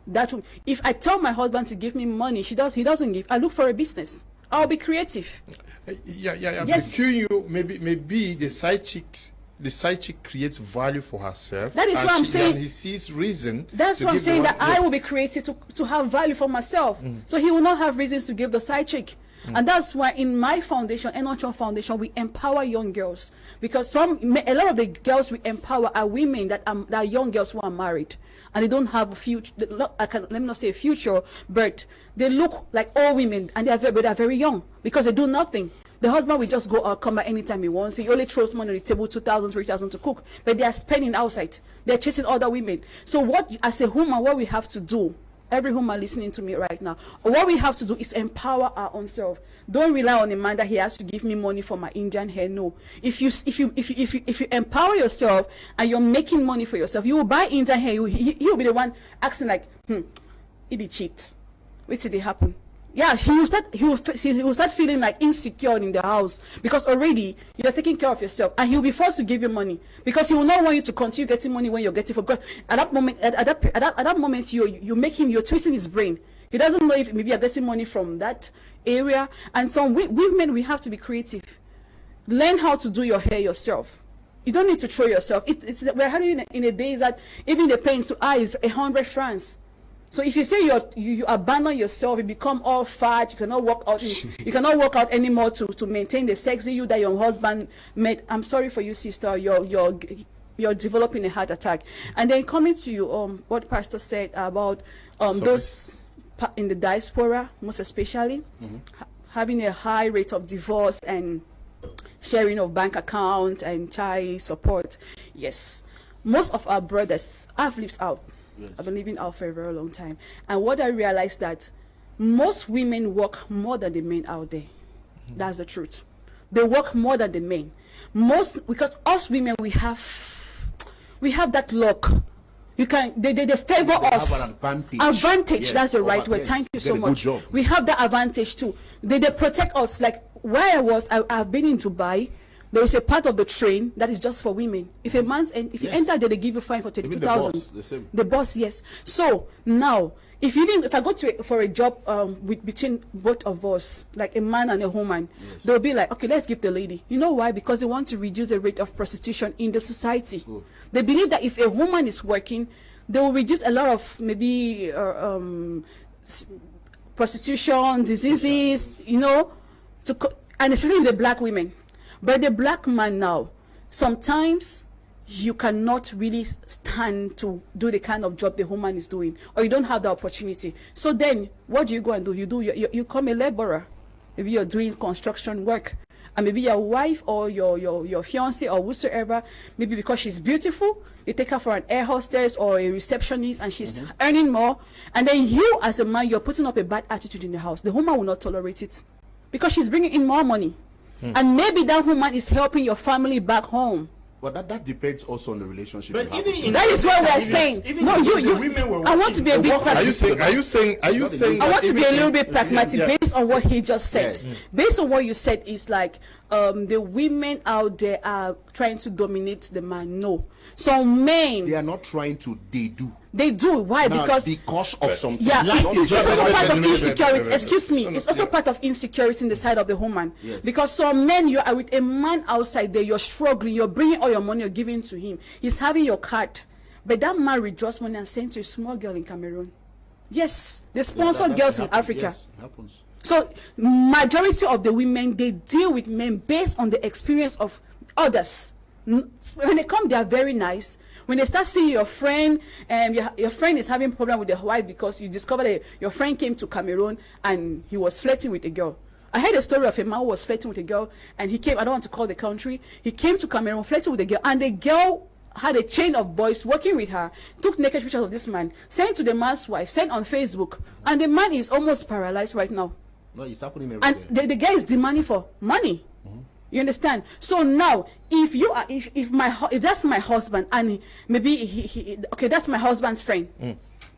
That if I tell my husband to give me money, he doesn't give. I look for a business. I'll be creative. Yeah. Yes. Between you, maybe the side chick creates value for herself. That is what I'm saying. And he sees reason. That's what I'm saying, that I will be creative to have value for myself. So he will not have reasons to give the side chick. And that's why in my foundation, Enocho Foundation, we empower young girls, because a lot of the girls we empower are women that are young girls who are married and they don't have a future. Let me not say a future, but they look like all women, and they are very young because they do nothing. The husband will just go out, come back anytime he wants. He only throws money on the table, 2,000, 3,000 to cook, but they are spending outside. They're chasing other women. So what, as a woman, what we have to do, every woman listening to me right now, what we have to do is empower our own self. Don't rely on a man that he has to give me money for my Indian hair. No. If you empower yourself and you're making money for yourself, you will buy Indian hair. He'll be the one asking like, it did cheat. Wait till they happen. Yeah, he will start feeling like insecure in the house, because already you're taking care of yourself, and he'll be forced to give you money, because he will not want you to continue getting money when you're getting for. Because at that moment, you're twisting his brain. He doesn't know if maybe you're getting money from that area. And some women, we have to be creative. Learn how to do your hair yourself. You don't need to throw yourself. We're having in a day that even the paint to eye is 100 francs. So if you say you abandon yourself, you become all fat, you cannot work out, you cannot work out anymore to maintain the sexy you that your husband made. I'm sorry for you, sister. You're developing a heart attack. And then coming to you, what Pastor said about those in the diaspora, most especially, having a high rate of divorce and sharing of bank accounts and child support. Yes, most of our brothers have lived out. Yes. I've been living out for a very long time, and what I realized that most women work more than the men out there. That's the truth. They work more than the men. Because us women, we have that luck. You can they favor us. Have an advantage. Yes, that's the right word. Thank you so much. We have that advantage too. They protect us. Like where I've been in Dubai. There is a part of the train that is just for women. If a man's if you enter there, they give you fine for 32,000. The boss, yes. So now, if I go for a job between both of us, like a man and a woman, they'll be like, okay, let's give the lady. You know why? Because they want to reduce the rate of prostitution in the society. They believe that if a woman is working, they will reduce a lot of maybe prostitution, diseases, and especially the black women. But the black man now, sometimes you cannot really stand to do the kind of job the woman is doing, or you don't have the opportunity. So then, what do you go and do? You become a laborer. Maybe you're doing construction work, and maybe your wife or your fiance or whosoever, maybe because she's beautiful, you take her for an air hostess or a receptionist, and she's earning more. And then you, as a man, you're putting up a bad attitude in the house. The woman will not tolerate it, because she's bringing in more money. And maybe that woman is helping your family back home. But that depends also on the relationship. But even that is what we're saying. No, I want to be a bit pragmatic. Are you saying? I want to be a little bit pragmatic based on what he just said. Yes. Based on what you said, is like the women out there are trying to dominate the man. No, some men, they are not trying to. They do. They do. Why? Now, because of something. Yeah, it's also part of insecurity. Excuse me. It's also part of insecurity in the side of the woman. Yes. Because some men, you are with a man outside there, you're struggling, you're bringing all your money, you're giving to him. He's having your card. But that man withdraws money and sends to a small girl in Cameroon. Yes, they sponsor girls in Africa. Yes, it happens. So majority of the women, they deal with men based on the experience of others. When they come, they are very nice. When they start seeing your friend, your friend is having problem with their wife because you discover that your friend came to Cameroon and he was flirting with a girl. I heard a story of a man who was flirting with a girl, and he came, I don't want to call the country, he came to Cameroon flirting with a girl, and the girl had a chain of boys working with her, took naked pictures of this man, sent to the man's wife, sent on Facebook, and the man is almost paralyzed right now. No, it's happening every And day. the guy is demanding for money. You understand? So now, if that's my husband, and maybe okay, that's my husband's friend.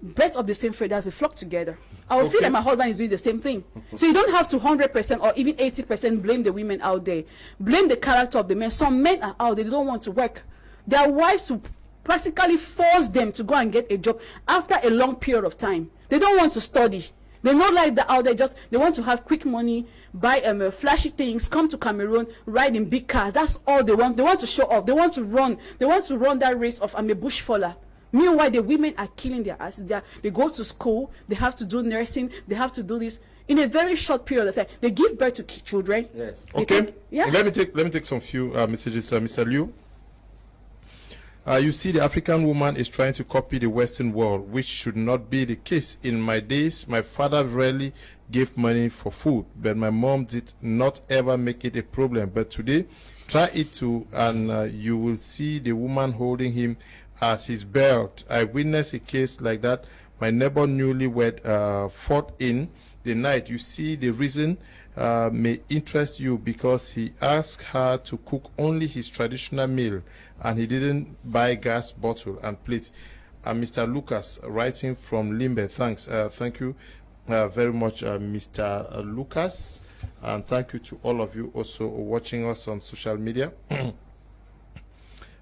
Birds of the same feather, we flock together. I will feel like my husband is doing the same thing. So you don't have to 100% or even 80% blame the women out there. Blame the character of the men. Some men are out there, they don't want to work. Their wives will practically force them to go and get a job after a long period of time. They don't want to study. They're not like that out there. They want to have quick money, buy flashy things, come to Cameroon, ride in big cars. That's all they want. They want to show off. They want to run. They want to run that race of I'm a bush faller. Meanwhile, the women are killing their asses. They go to school. They have to do nursing. They have to do this in a very short period of time. They give birth to children. Yes. Okay. Yeah. Let me take some few messages, Mr. Liu. You see, the African woman is trying to copy the Western world, which should not be the case. In my days, my father rarely gave money for food, but my mom did not ever make it a problem. But today, try it too, and you will see the woman holding him at his belt. I witnessed a case like that. My neighbor newlywed fought in the night. You see, the reason may interest you because he asked her to cook only his traditional meal, and he didn't buy gas bottle and plate. Mr. Lucas, writing from Limbe, thanks. Thank you very much, Mr. Lucas, and thank you to all of you also watching us on social media.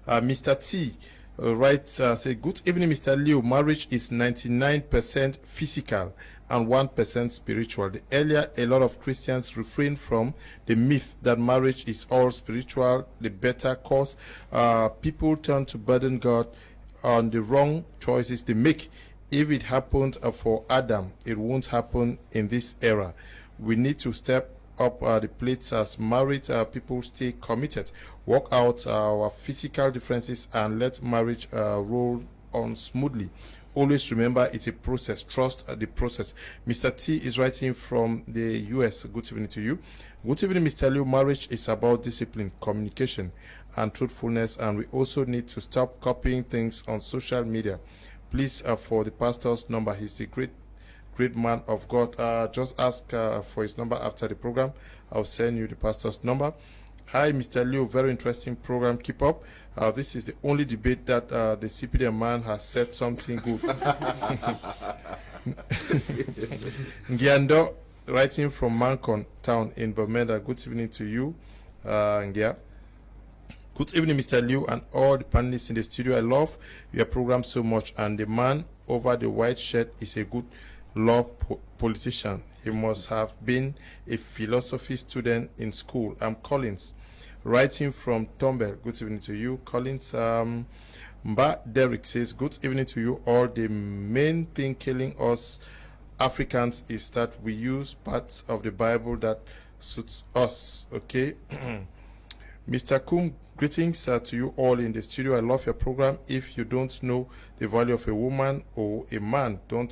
Mr. T writes, say, good evening, Mr. Liu. Marriage is 99% physical and 1% spiritual. Earlier, a lot of Christians refrain from the myth that marriage is all spiritual, the better cause. People turn to burden God on the wrong choices they make. If it happened for Adam, it won't happen in this era. We need to step up the plates as married people stay committed, work out our physical differences, and let marriage roll on smoothly. Always remember, it's a process. Trust the process. Mr. T is writing from the US. Good evening to you. Good evening, Mr. Liu. Marriage is about discipline, communication, and truthfulness, and we also need to stop copying things on social media. Please, for the pastor's number. He's a great man of God. Just ask for his number after the program. I'll send you the pastor's number. Hi, Mr. Liu. Very interesting program. Keep up. This is the only debate that the CPD man has said something good. Ngiando, writing from Mancon town in Bermuda. Good evening to you, Ngia. Good evening, Mr. Liu, and all the panelists in the studio. I love your program so much, and the man over the white shirt is a good love politician. He must have been a philosophy student in school. I'm Collins, writing from Tomber. Good evening to you, Collins. Mba Derek says, good evening to you all. The main thing killing us Africans is that we use parts of the Bible that suits us. Okay. Mr. Kum, greetings to you all in the studio. I love your program. If you don't know the value of a woman or a man, don't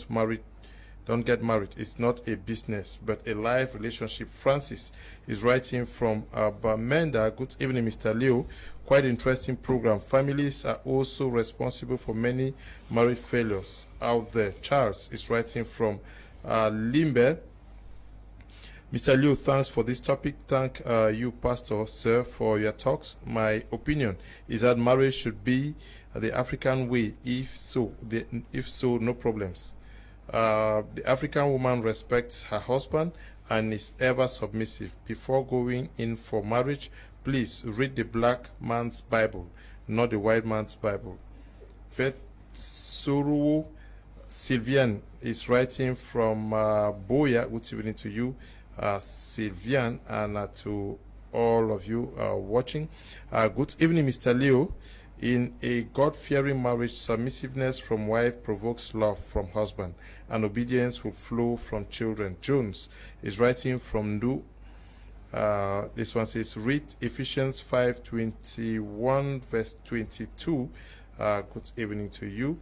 get married. It's not a business, but a life relationship. Francis is writing from Bamenda. Good evening, Mr. Leo. Quite interesting program. Families are also responsible for many marriage failures out there. Charles is writing from Limbe. Mr. Leo, thanks for this topic. Thank you, Pastor, sir, for your talks. My opinion is that marriage should be the African way. If so, no problems. The African woman respects her husband and is ever submissive. Before going in for marriage, please read the black man's Bible, not the white man's Bible. Bet Suru Sylvian is writing from Boya. Good evening to you, Sylvian, and to all of you watching. Good evening, Mr. Leo. In a God-fearing marriage, submissiveness from wife provokes love from husband, and obedience will flow from children. Jones is writing from Ndu. This one says, read Ephesians 5:21 verse 22. Good evening to you.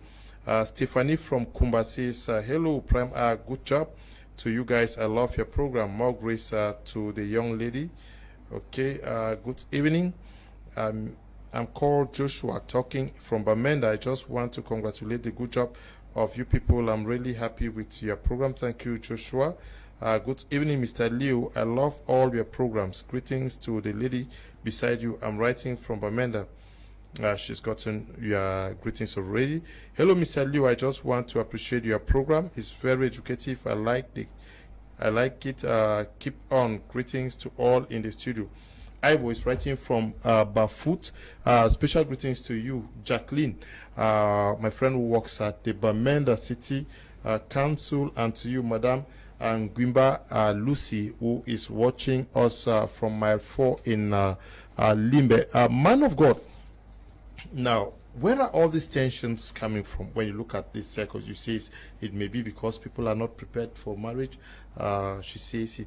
Stephanie from Kumba says, hello, Prime. Good job to you guys. I love your program. More grace to the young lady. Okay, good evening. I'm called Joshua, talking from Bamenda. I just want to congratulate the good job of you people. I'm really happy with your program. Thank you, Joshua. Good evening, Mr. Liu. I love all your programs. Greetings to the lady beside you. I'm writing from Bamenda. She's gotten your greetings already. Hello, Mr. Liu. I just want to appreciate your program. It's very educative. I like it. Keep on. Greetings to all in the studio. Ivo is writing from Bafut. Special greetings to you, Jacqueline, my friend who works at the Bamenda City Council, and to you, Madam Gwimba Lucy, who is watching us from mile 4 in Limbe. Man of God, now, where are all these tensions coming from when you look at this circles? You say it may be because people are not prepared for marriage. She says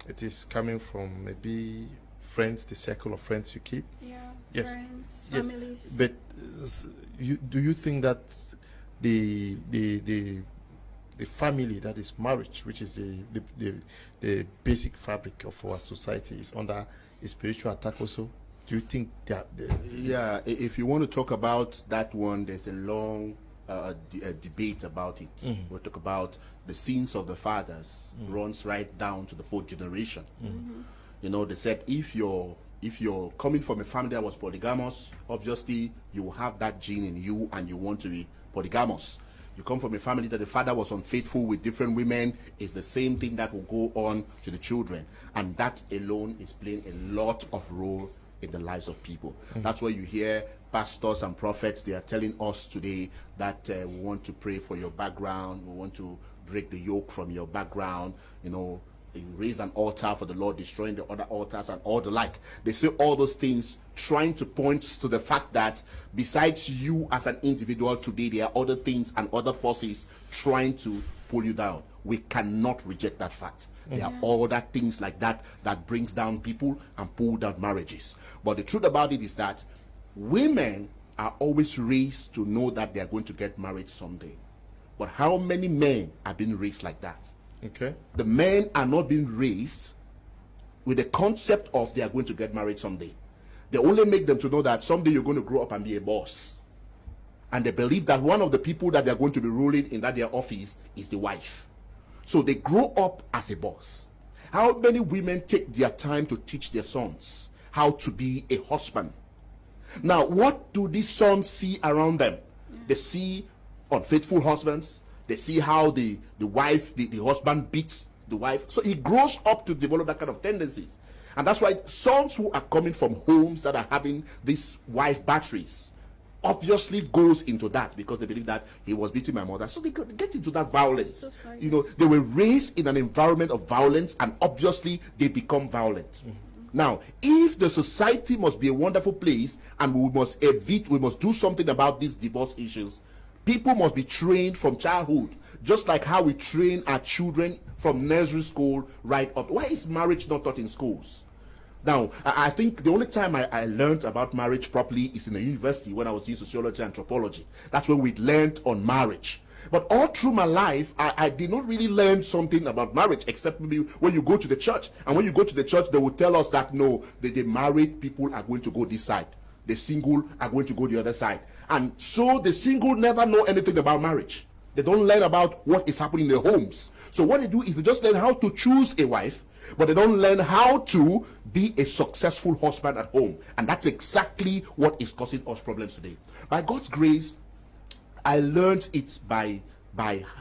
it is coming from maybe friends, the circle of friends you keep. Yeah, yes. Friends, yes. families. But do you think that the family, that is marriage, which is the basic fabric of our society, is under a spiritual attack also? Do you think that? Yeah, if you want to talk about that one, there's a long debate about it. We'll talk about the sins of the fathers runs right down to the 4th generation. You know, they said if you're coming from a family that was polygamous, obviously you will have that gene in you and you want to be polygamous. You come from a family that the father was unfaithful with different women, it's the same thing that will go on to the children. And that alone is playing a lot of role in the lives of people. That's why you hear pastors and prophets, they are telling us today that we want to pray for your background, we want to break the yoke from your background, you know, you raise an altar for the Lord, destroying the other altars and all the like. They say all those things trying to point to the fact that besides you as an individual today, there are other things and other forces trying to pull you down. We cannot reject that fact. There are other things like that that brings down people and pull down marriages. But the truth about it is that women are always raised to know that they are going to get married someday. But how many men are being raised like that? Okay. The men are not being raised with the concept of they are going to get married someday. They only make them to know that someday you're going to grow up and be a boss. And they believe that one of the people that they're going to be ruling in that their office is the wife. So they grow up as a boss. How many women take their time to teach their sons how to be a husband? Now, what do these sons see around them? They see unfaithful husbands. They see how the husband beats the wife. So he grows up to develop that kind of tendencies. And that's why sons who are coming from homes that are having these wife batteries obviously goes into that because they believe that he was beating my mother. So they get into that violence. So you know, they were raised in an environment of violence and obviously they become violent. Now, if the society must be a wonderful place and we must do something about these divorce issues, people must be trained from childhood, just like how we train our children from nursery school right up. Why is marriage not taught in schools? Now, I think the only time I learned about marriage properly is in the university when I was doing sociology and anthropology. That's when we learned on marriage. But all through my life, I did not really learn something about marriage, except maybe when you go to the church. And when you go to the church, they will tell us that, no, the married people are going to go this side. The single are going to go the other side. And so the single never know anything about marriage. They don't learn about what is happening in their homes. So what they do is they just learn how to choose a wife, but they don't learn how to be a successful husband at home. And that's exactly what is causing us problems today. By God's grace, I learned it by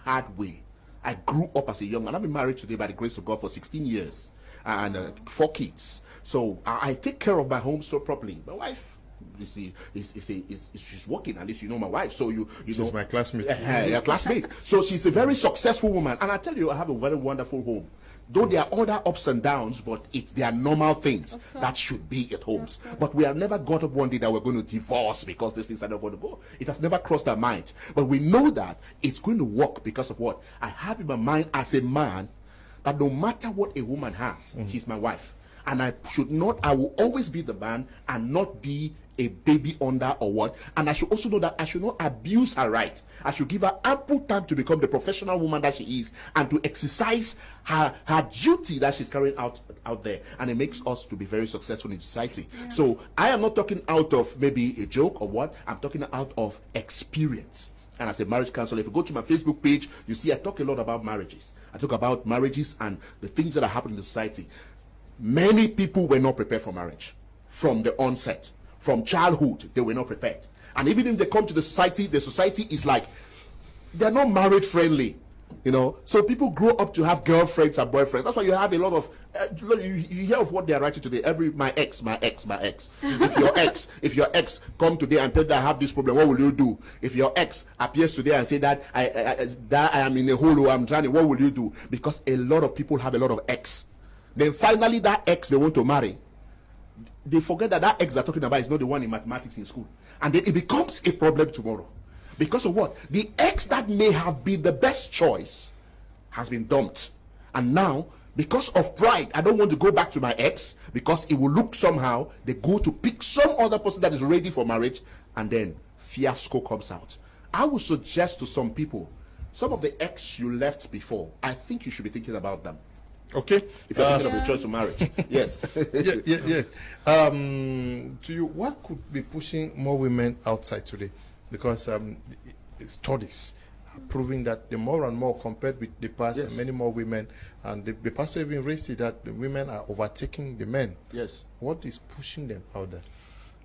hard way. I grew up as a young man. I've been married today by the grace of God for 16 years and 4 kids. So I take care of my home so properly. My wife, you see, she's working. At least you know my wife. So you She's know my classmate. Yeah, classmate. So she's a very successful woman. And I tell you, I have a very wonderful home. Though there are other ups and downs, but they are normal things that should be at homes. But we have never got up one day that we're going to divorce because these things are not going to go. It has never crossed our mind. But we know that it's going to work because of what? I have in my mind as a man that no matter what a woman has, she's my wife. And I will always be the man and not be a baby under or what. And I should also know that I should not abuse her right. I should give her ample time to become the professional woman that she is and to exercise her duty that she's carrying out there. And it makes us to be very successful in society. So I am not talking out of maybe a joke or what. I'm talking out of experience. And as a marriage counselor, if you go to my Facebook page, you see I talk a lot about marriages. I talk about marriages and the things that are happening in society. Many people were not prepared for marriage from the onset. From childhood, they were not prepared. And even if they come to the society is like, they're not marriage friendly, you know. So people grow up to have girlfriends and boyfriends. That's why you have a lot of, you hear of what they are writing today. My ex. If your ex come today and tell you I have this problem, what will you do? If your ex appears today and say that I am in a hole or I'm drowning, what will you do? Because a lot of people have a lot of ex. Then finally that ex they want to marry, they forget that ex they're talking about is not the one in mathematics in school. And then it becomes a problem tomorrow. Because of what? The ex that may have been the best choice has been dumped. And now, because of pride, I don't want to go back to my ex because it will look somehow. They go to pick some other person that is ready for marriage, and then fiasco comes out. I would suggest to some people, some of the ex you left before, I think you should be thinking about them. Okay. If you're thinking of the choice of marriage. Yes. Yes. To you, what could be pushing more women outside today? Because studies are proving that the more and more compared with the past, many more women, and the pastor even raised it that the women are overtaking the men. Yes. What is pushing them out there?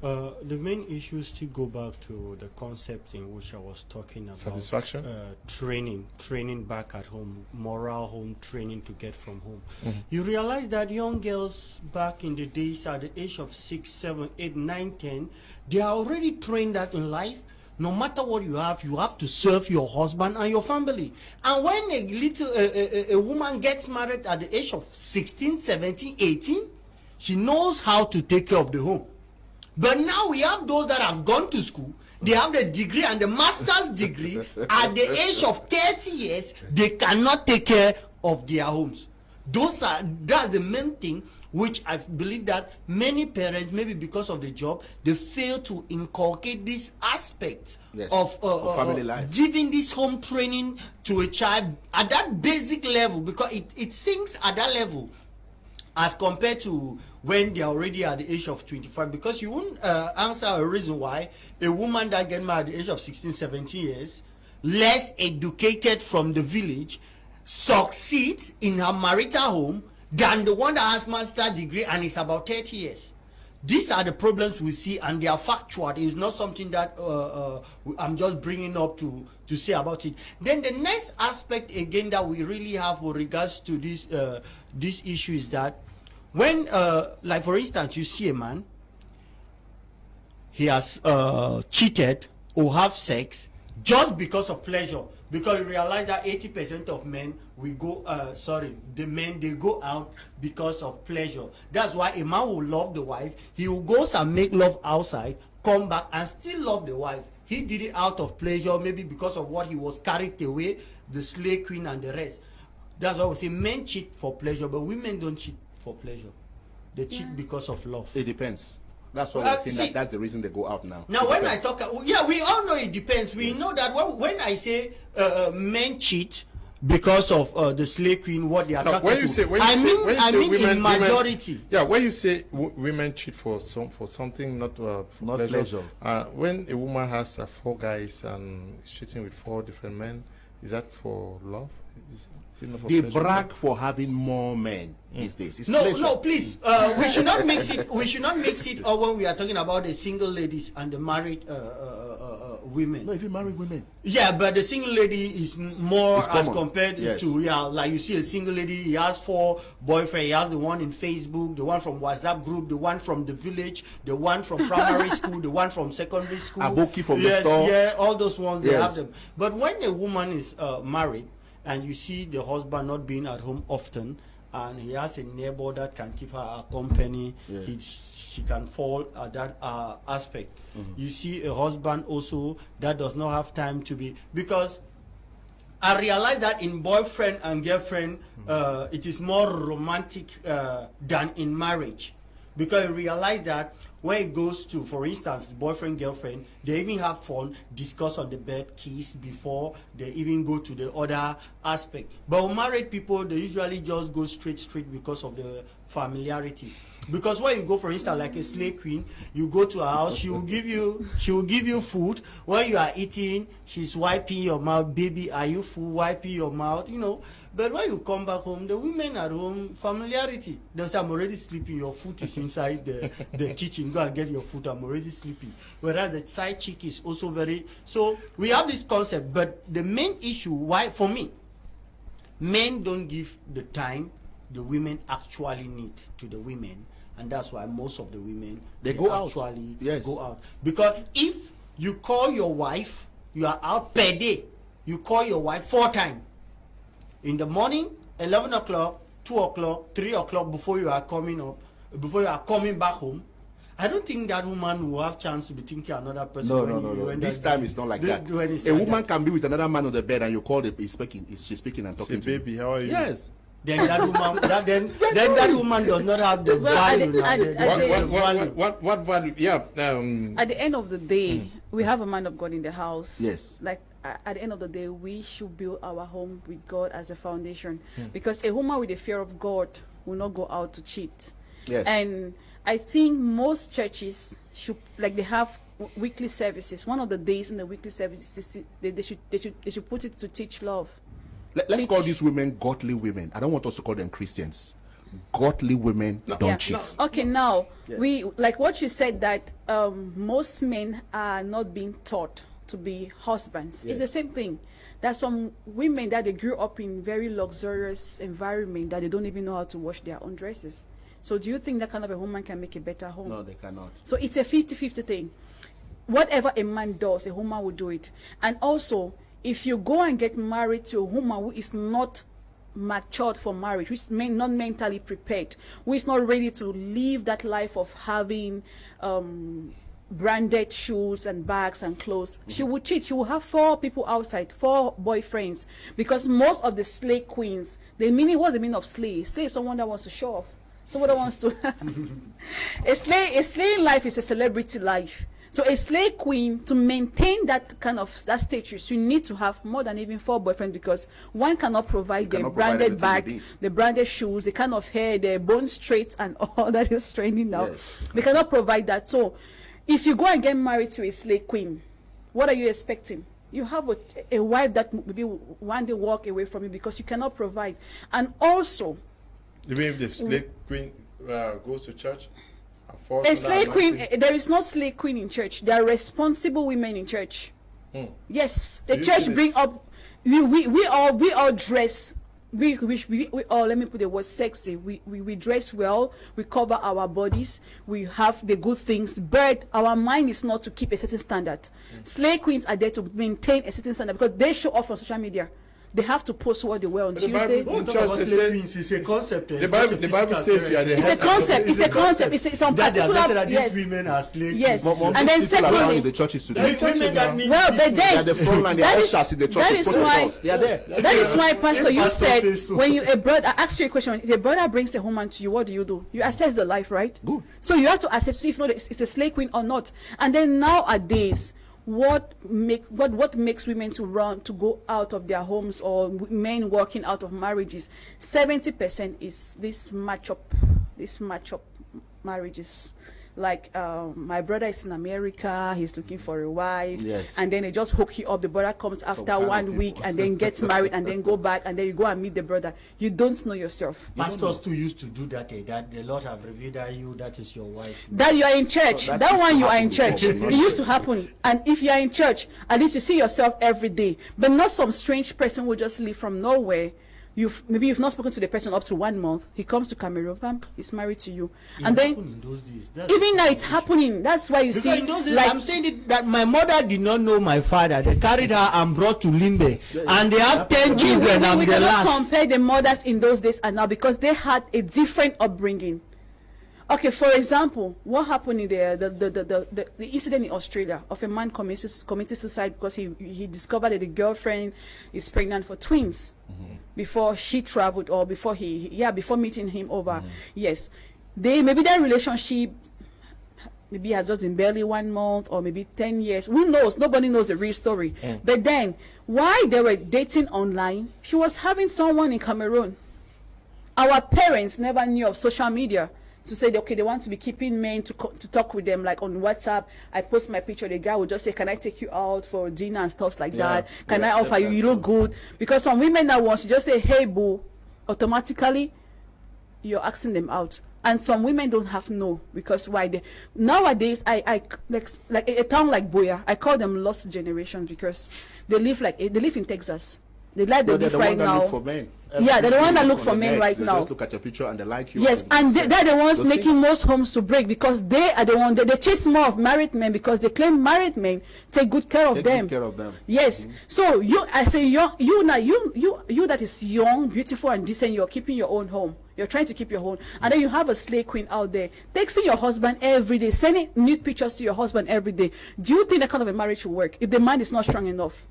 The main issues still go back to the concept in which I was talking about. Satisfaction? Training back at home, moral home training to get from home. You realize that young girls back in the days at the age of 6, 7, 8, 9, 10, they are already trained that in life, no matter what you have to serve your husband and your family. And when a woman gets married at the age of 16, 17, 18, she knows how to take care of the home. But now we have those that have gone to school, they have the degree and the master's degree. At the age of 30 years, they cannot take care of their homes. That's the main thing which I believe that many parents, maybe because of the job, they fail to inculcate this aspect of family life, giving this home training to a child at that basic level, because it sinks at that level as compared to when they are already at the age of 25. Because you won't answer a reason why a woman that gets married at the age of 16, 17 years, less educated from the village, succeeds in her marital home than the one that has master's degree and is about 30 years. These are the problems we see, and they are factual. It is not something that I'm just bringing up to say about it. Then the next aspect again that we really have with regards to this issue is that when, like for instance, you see a man, he has cheated or have sex just because of pleasure. Because you realize that 80% of men they go out because of pleasure. That's why a man will love the wife. He will go and make love outside, come back and still love the wife. He did it out of pleasure, maybe because of what he was carried away, the slave queen and the rest. That's why we say men cheat for pleasure, but women don't cheat for pleasure. They cheat because of love. It depends. That's what we're saying. That's the reason they go out now. Now, when I talk, we all know it depends. We know that when I say men cheat because of the slave queen, what they are talking to, I mean in majority. When you say women cheat for something, not pleasure. When a woman has 4 guys and is cheating with 4 different men, is that for love? They brag for having more men these days. No, please. We should not mix it. We should not mix it. Or when we are talking about the single ladies and the married women. No, even married women. Yeah, but the single lady is more as compared to like you see a single lady. He has 4 boyfriends. He has the one in Facebook, the one from WhatsApp group, the one from the village, the one from primary school, the one from secondary school. Aboki from the store. Yeah, all those ones they have them. But when a woman is married, and you see the husband not being at home often, and he has a neighbor that can keep her company, Yeah. she can fall at that aspect. You see a husband also that does not have time to be, because I realize that in boyfriend and girlfriend, it is more romantic than in marriage. Because I realize that when it goes to, for instance, boyfriend, girlfriend, they even have fun, discuss on the bed, kiss before they even go to the other aspect. But with married people, they usually just go straight because of the familiarity. Because when you go, for instance, like a slave queen, you go to her house, she will give you food. When you are eating, she's wiping your mouth. Baby, are you full? Wiping your mouth, you know. But when you come back home, the women at home, familiarity. They say, I'm already sleeping. Your food is inside the kitchen. Go and get your food. I'm already sleeping. Whereas the side chick is also very... So we have this concept. But the main issue, why, for me, men don't give the time the women actually need to the women. And that's why most of the women they go actually out. Go out. Because if you call your wife, you are out per day. You call your wife 4 times. In the morning, 11 o'clock, 2 o'clock, 3 o'clock, before you are coming back home. I don't think that woman will have chance to be thinking another person. No. This time it's not like that. A woman can be with another man on the bed and you call it, she's speaking and talking to baby, how are you? Yes. Then that woman, that woman does not have the value. What value? Yeah. At the end of the day, we have a man of God in the house. Yes. Like at the end of the day, we should build our home with God as a foundation. Because a woman with a fear of God will not go out to cheat. Yes. And I think most churches should, like, they have weekly services. One of the days in the weekly services, they should put it to teach love. Let's call these women godly women. I don't want us to call them Christians. Godly women don't cheat. Okay, now, Yes. we, like what you said, that most men are not being taught to be husbands. Yes. It's the same thing. There's some women that they grew up in very luxurious environment that they don't even know how to wash their own dresses. So do you think that kind of a woman can make a better home? No, they cannot. So it's a 50-50 thing. Whatever a man does, a woman will do it. And also, if you go and get married to a woman who is not matured for marriage, which is not mentally prepared, who is not ready to live that life of having branded shoes and bags and clothes, she will cheat. She will have 4 people outside, 4 boyfriends. Because most of the slave queens, what's the meaning of slave? Slave is someone that wants to show off. Someone that wants to... a slave life is a celebrity life. So a slave queen, to maintain that kind of status, you need to have more than even 4 boyfriends, because one cannot provide the branded bag, the branded shoes, the kind of hair, the bone straights and all that is trending now. Yes. They cannot provide that. So if you go and get married to a slave queen, what are you expecting? You have a wife that maybe one day walk away from you because you cannot provide. And also, even if the slave queen goes to church, a slave queen, there is no slave queen in church. There are responsible women in church. Yes, the church bring up. We all dress. We all, let me put the word sexy. We dress well. We cover our bodies. We have the good things. But our mind is not to keep a certain standard. Slave queens are there to maintain a certain standard because they show off on social media. They have to post what they wear on Tuesday. It's a concept. The Bible says you are the It's a concept. It's a concept. It's some particular. Yes. These women are slaves. Yes. And then secondly, in the churches today. Well, but they are the front line. They are ushers in the churches. That is why. They are there. That is why, Pastor, you said when a brother, I asked you a question. If a brother brings a woman to you, what do? You assess the life, right? Good. So you have to assess if it's a slave queen or not. And then nowadays, what makes women to go out of their homes, or men walking out of marriages? 70% is this match up marriages. Like my brother is in America, he's looking for a wife, yes, and then they just hook you up. The brother comes after 1 week and then gets married and then go back, and then you go and meet the brother. You don't know yourself. Pastors too used to do that. That the Lord have revealed that that is your wife. That you are in church. So that one you are in church. Before, it used to happen. And if you are in church, at least you see yourself every day. But not some strange person who just leave from nowhere maybe you've not spoken to the person up to 1 month. He comes to Cameroon, he's married to you, and then in those days, even now it's happening. That's why you see, in those days, like, I'm saying that my mother did not know my father. They carried her and brought to Limbe, and they have 10 children. I'm we the cannot last. compare the mothers in those days and now, because they had a different upbringing. Okay, for example, what happened in the incident in Australia of a man committing suicide because he discovered that the girlfriend is pregnant for twins before she traveled, or before before meeting him over. Yes, maybe their relationship maybe has just been barely 1 month, or maybe 10 years. Who knows? Nobody knows the real story. But then, while they were dating online, she was having someone in Cameroon. Our parents never knew of social media to say, okay, they want to be keeping men to talk with them, like on WhatsApp. I post my picture, the guy will just say, can I take you out for dinner and stuff like that? Can I offer you? You look good. Because some women now, once you just say, hey boo, automatically you're asking them out. And some women don't have to know, because why? Nowadays, I like a town like Boya, I call them lost generation, because they live in Texas. They like the live right now. Yeah, they're the one that look for men right now. Just look at your picture and they like you. Yes, and they're the ones making most homes to break, because they are the ones they chase more of married men, because they claim married men take good care of them. Yes. So I say you that is young, beautiful, and decent. You're keeping your own home. You're trying to keep your home, and then you have a slave queen out there texting your husband every day, sending nude pictures to your husband every day. Do you think that kind of a marriage will work if the man is not strong enough?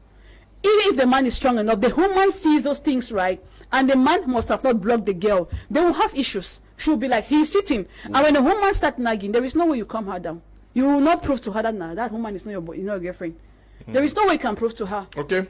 Even if the man is strong enough, the woman sees those things, right? And the man must have not blocked the girl. They will have issues. She will be like, he's cheating. And when the woman starts nagging, there is no way you calm her down. You will not prove to her that that woman is not your girlfriend. There is no way you can prove to her. Okay.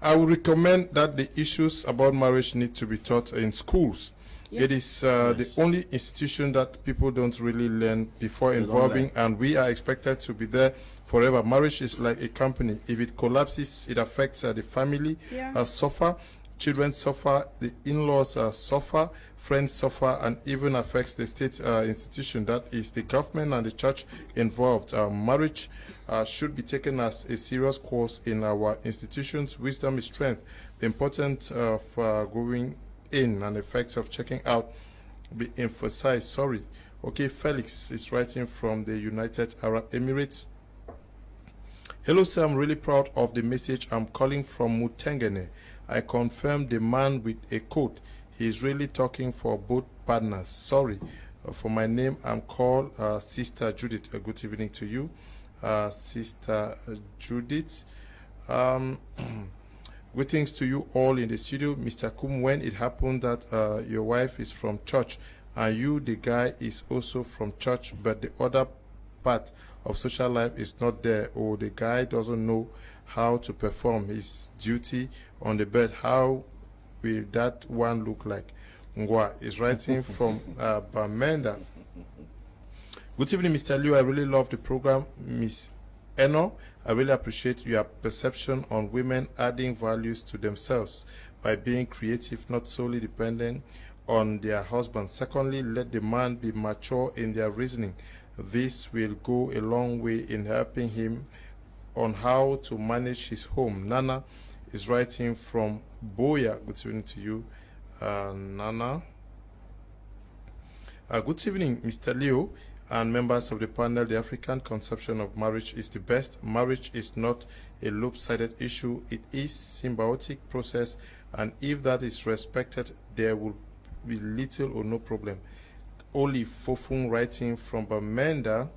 I would recommend that the issues about marriage need to be taught in schools. Yep. It is the only institution that people don't really learn before involving, and we are expected to be there forever. Marriage is like a company. If it collapses, it affects the family suffer, children suffer, the in-laws suffer, friends suffer, and even affects the state institution, that is the government and the church involved. Marriage should be taken as a serious course in our institutions. Wisdom is strength. The importance of going in and effects of checking out be emphasized. Sorry. Okay, Felix is writing from the United Arab Emirates. Hello sir, I'm really proud of the message. I'm calling from Mutengene. I confirm the man with a coat. He is really talking for both partners. Sorry for my name. I'm called Sister Judith. Good evening to you, Sister Judith. Greetings to you all in the studio. Mr. Kum, when it happened that your wife is from church and you, the guy, is also from church, but the other part of social life is not there, or the guy doesn't know how to perform his duty on the bed, how will that one look like? Ngwa is writing from Bamenda. Good evening, Mr. Liu. I really love the program. Miss Eno, I really appreciate your perception on women adding values to themselves by being creative, not solely dependent on their husband. Secondly, let the man be mature in their reasoning. This will go a long way in helping him on how to manage his home. Nana is writing from Boya. Good evening to you, Nana. Good evening, Mr. Leo and members of the panel. The African conception of marriage is the best. Marriage is not a lopsided issue. It is symbiotic process, and if that is respected, there will be little or no problem. Oli Fofun writing from Bamenda.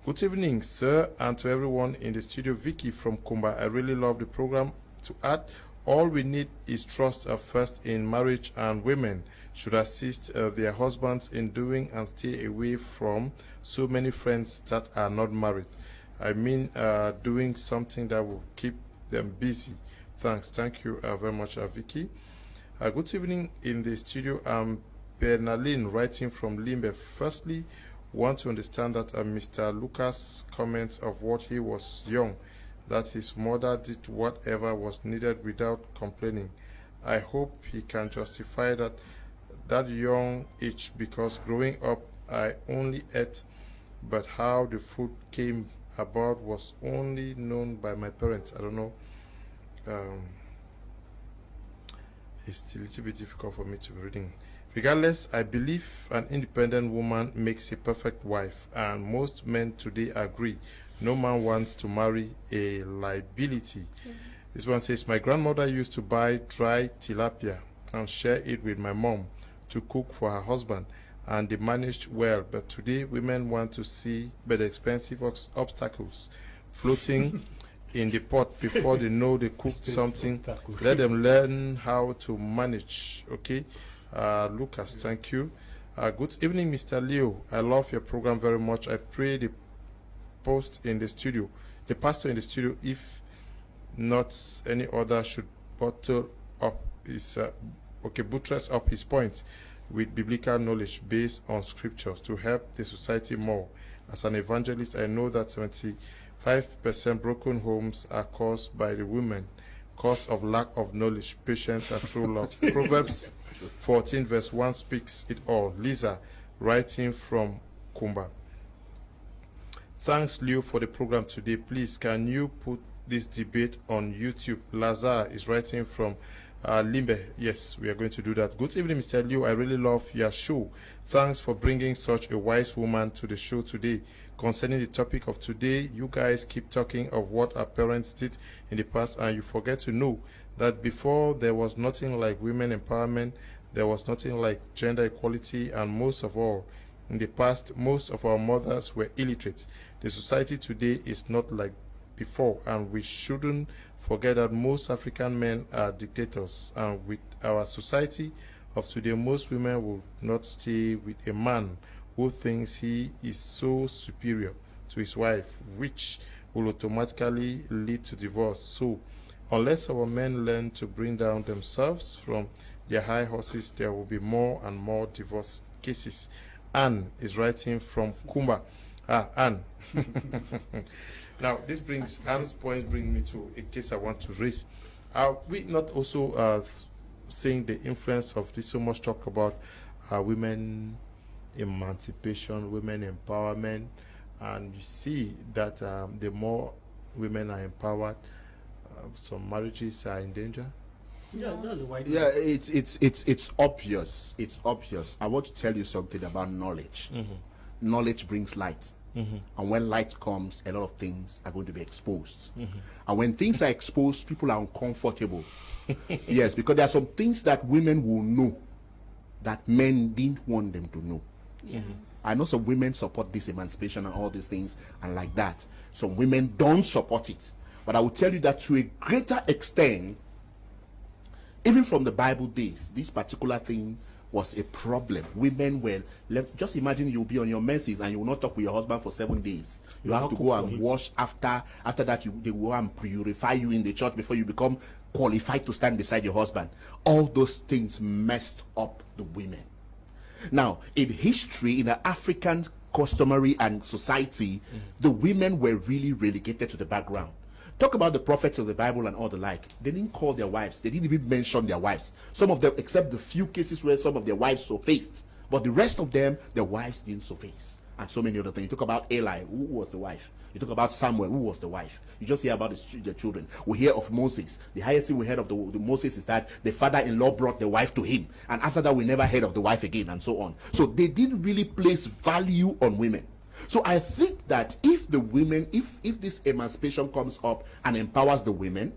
Good evening, sir, and to everyone in the studio. Vicky from Kumba. I really love the program. To add, all we need is trust first in marriage, and women should assist their husbands in doing and stay away from so many friends that are not married. I mean, doing something that will keep them busy. Thanks. Thank you very much, Vicky. Good evening in the studio. I'm Bernalin writing from Limbe. Firstly, want to understand that Mr. Lucas' comments of what he was young, that his mother did whatever was needed without complaining. I hope he can justify that young age, because growing up I only ate, but how the food came about was only known by my parents. I don't know. It's a little bit difficult for me to be reading. Regardless, I believe an independent woman makes a perfect wife, and most men today agree. No man wants to marry a liability. This one says, my grandmother used to buy dry tilapia and share it with my mom to cook for her husband, and they managed well. But today, women want to see but expensive obstacles floating in the pot before they know they cooked something. Let them learn how to manage. Okay, Lucas, thank you. Good evening, Mr. Leo. I love your program very much. I pray the pastor in the studio, if not any other, should bottle up his buttress up his point with biblical knowledge based on scriptures to help the society more. As an evangelist, I know that 75% broken homes are caused by the women, cause of lack of knowledge, patience, and true love. Proverbs 14 verse 1 speaks it all. Lisa, writing from Kumba. Thanks, Leo, for the program today. Please, can you put this debate on YouTube? Lazar is writing from Limbe. Yes, we are going to do that. Good evening, Mr. Leo. I really love your show. Thanks for bringing such a wise woman to the show today. Concerning the topic of today, you guys keep talking of what our parents did in the past, and you forget to know that before there was nothing like women empowerment, there was nothing like gender equality, and most of all, in the past, most of our mothers were illiterate. The society today is not like before, and we shouldn't forget that most African men are dictators, and with our society of today, most women will not stay with a man who thinks he is so superior to his wife, which will automatically lead to divorce. So, unless our men learn to bring down themselves from their high horses, there will be more and more divorce cases. Anne is writing from Kumba. Anne. Now, Anne's point brings me to a case I want to raise. Are we not also seeing the influence of this so much talk about women emancipation, women empowerment, and you see that the more women are empowered, some marriages are in danger? Yeah, that's the white. Yeah, it's obvious. It's obvious. I want to tell you something about knowledge. Knowledge brings light. And when light comes, a lot of things are going to be exposed. And when things are exposed, people are uncomfortable. Yes, because there are some things that women will know that men didn't want them to know. I know some women support this emancipation and all these things and like that. Some women don't support it. But I will tell you that to a greater extent, even from the Bible days, this particular thing was a problem. Women were left. Just imagine you'll be on your menses and you will not talk with your husband for 7 days. You have to go and wash after that. They will go and purify you in the church before you become qualified to stand beside your husband. All those things messed up the women. Now, in history, in the African customary and society, the women were really relegated to the background. Talk about the prophets of the Bible and all the like. They didn't call their wives. They didn't even mention their wives. Some of them, except the few cases where some of their wives surfaced. But the rest of them, their wives didn't surface. And so many other things. You talk about Eli, who was the wife? You talk about Samuel, who was the wife? You just hear about the children. We hear of Moses. The highest thing we heard of the Moses is that the father-in-law brought the wife to him. And after that, we never heard of the wife again, and so on. So they didn't really place value on women. So I think that if the women, if this emancipation comes up and empowers the women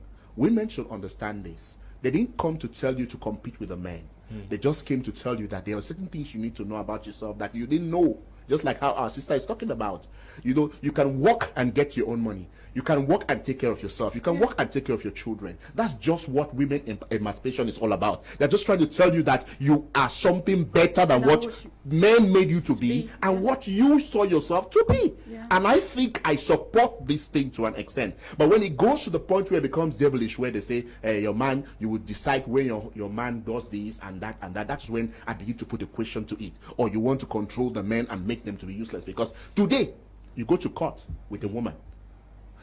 should understand this. They didn't come to tell you to compete with the men. They just came to tell you that there are certain things you need to know about yourself that you didn't know. Just like how our sister is talking about. You know, you can work and get your own money. You can work and take care of yourself. You can work and take care of your children. That's just what women emancipation is all about. They're just trying to tell you that you are something better than what men made you to be and what you saw yourself to be. And I think I support this thing to an extent. But when it goes to the point where it becomes devilish, where they say, your man, you would decide when your man does this and that, that's when I begin to put a question to it. Or you want to control the men and make them to be useless. Because today, you go to court with a woman,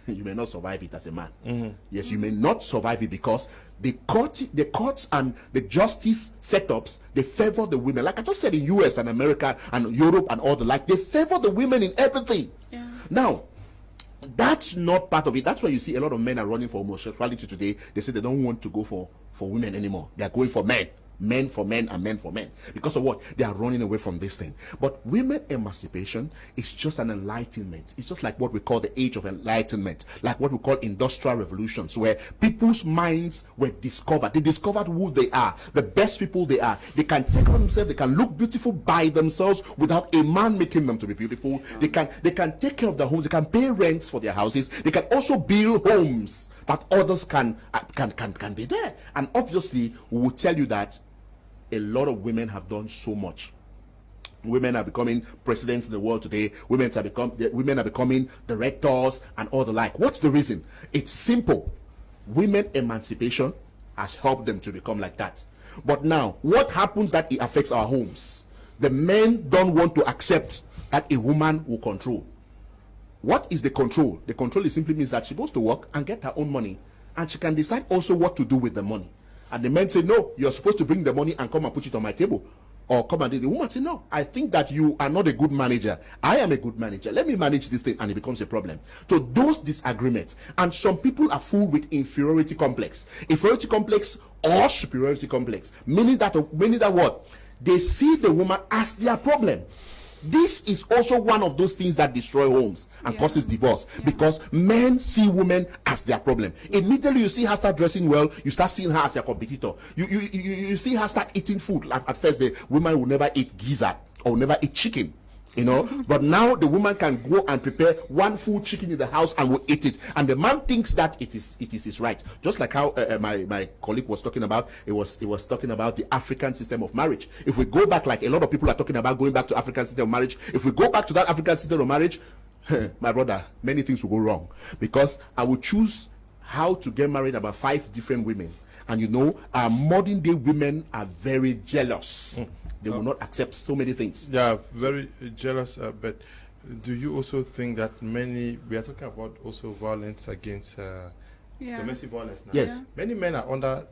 you may not survive it as a man. Yes, you may not survive it because the courts and the justice setups, they favor the women. Like I just said, in US and America and Europe and all the like, they favor the women in everything. Now, That's not part of it. That's why you see a lot of men are running for homosexuality today. They say they don't want to go for women anymore. They are going for men. Men for men and men for men. Because of what? They are running away from this thing. But women emancipation is just an enlightenment. It's just like what we call the age of enlightenment, like what we call industrial revolutions, where people's minds were discovered. They discovered who they are, the best people they are. They can take care of themselves. They can look beautiful by themselves without a man making them to be beautiful. They can take care of their homes. They can pay rents for their houses. They can also build homes that others can be there. And obviously, we will tell you that a lot of women have done so much. Women are becoming presidents in the world today. Women are becoming directors and all the like. What's the reason? It's simple. Women emancipation has helped them to become like that. But now, what happens that it affects our homes? The men don't want to accept that a woman will control. What is the control? The control simply means that she goes to work and get her own money, and she can decide also what to do with the money. And the men say, no, you're supposed to bring the money and come and put it on my table. Or come and do. The woman say, no, I think that you are not a good manager. I am a good manager. Let me manage this thing, and it becomes a problem. So those disagreements, and some people are full with inferiority complex. Inferiority complex or superiority complex. Meaning that what? They see the woman as their problem. This is also one of those things that destroy homes and causes divorce, because men see women as their problem. Immediately you see her start dressing well, you start seeing her as your competitor. You see her start eating food. Like at first, the woman will never eat gizzard or never eat chicken. But now the woman can go and prepare one full chicken in the house and will eat it, and the man thinks that it is his right. Just like how my colleague was talking about, it was talking about the African system of marriage. If we go back, like a lot of people are talking about going back to African system of marriage, if we go back to that African system of marriage, my brother, many things will go wrong, because I will choose how to get married about 5 different women, and our modern day women are very jealous. They will not accept so many things. They are very jealous, but do you also think that we are talking about also violence against domestic violence now? Yes. Many men are under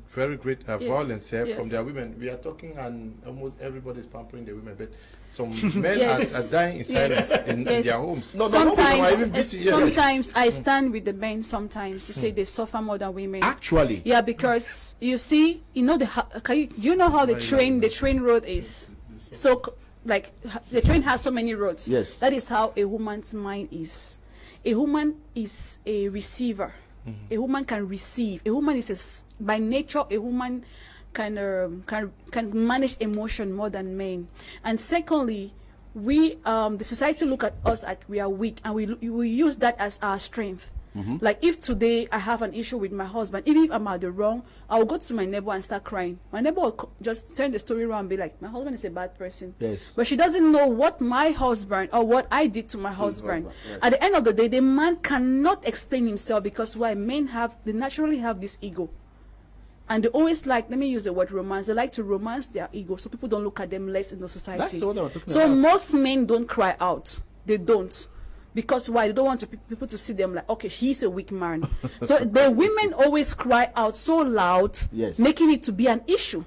very great violence from their women. We are talking, and almost everybody is pampering the women, but some men are dying in silence in their homes. Sometimes I stand with the men sometimes to say they suffer more than women. Actually. Yeah, because you see, do you know how the train road is? So, like, the train has so many roads. Yes. That is how a woman's mind is. A woman is a receiver. A woman can receive. A woman is by nature. A woman can manage emotion more than men. And secondly, the society look at us like we are weak, and we use that as our strength. Like if today I have an issue with my husband, even if I'm at the wrong, I will go to my neighbor and start crying. My neighbor will just turn the story around and be like, my husband is a bad person. Yes. But she doesn't know what my husband or what I did to my husband. Yes. At the end of the day, the man cannot explain himself, because why? Men they naturally have this ego. And they always let me use the word romance. They like to romance their ego, so people don't look at them less in the society. That's what I'm talking so about. Most men don't cry out. They don't. Because why? They don't want people to see them like, okay, he's a weak man. So the women always cry out so loud, making it to be an issue,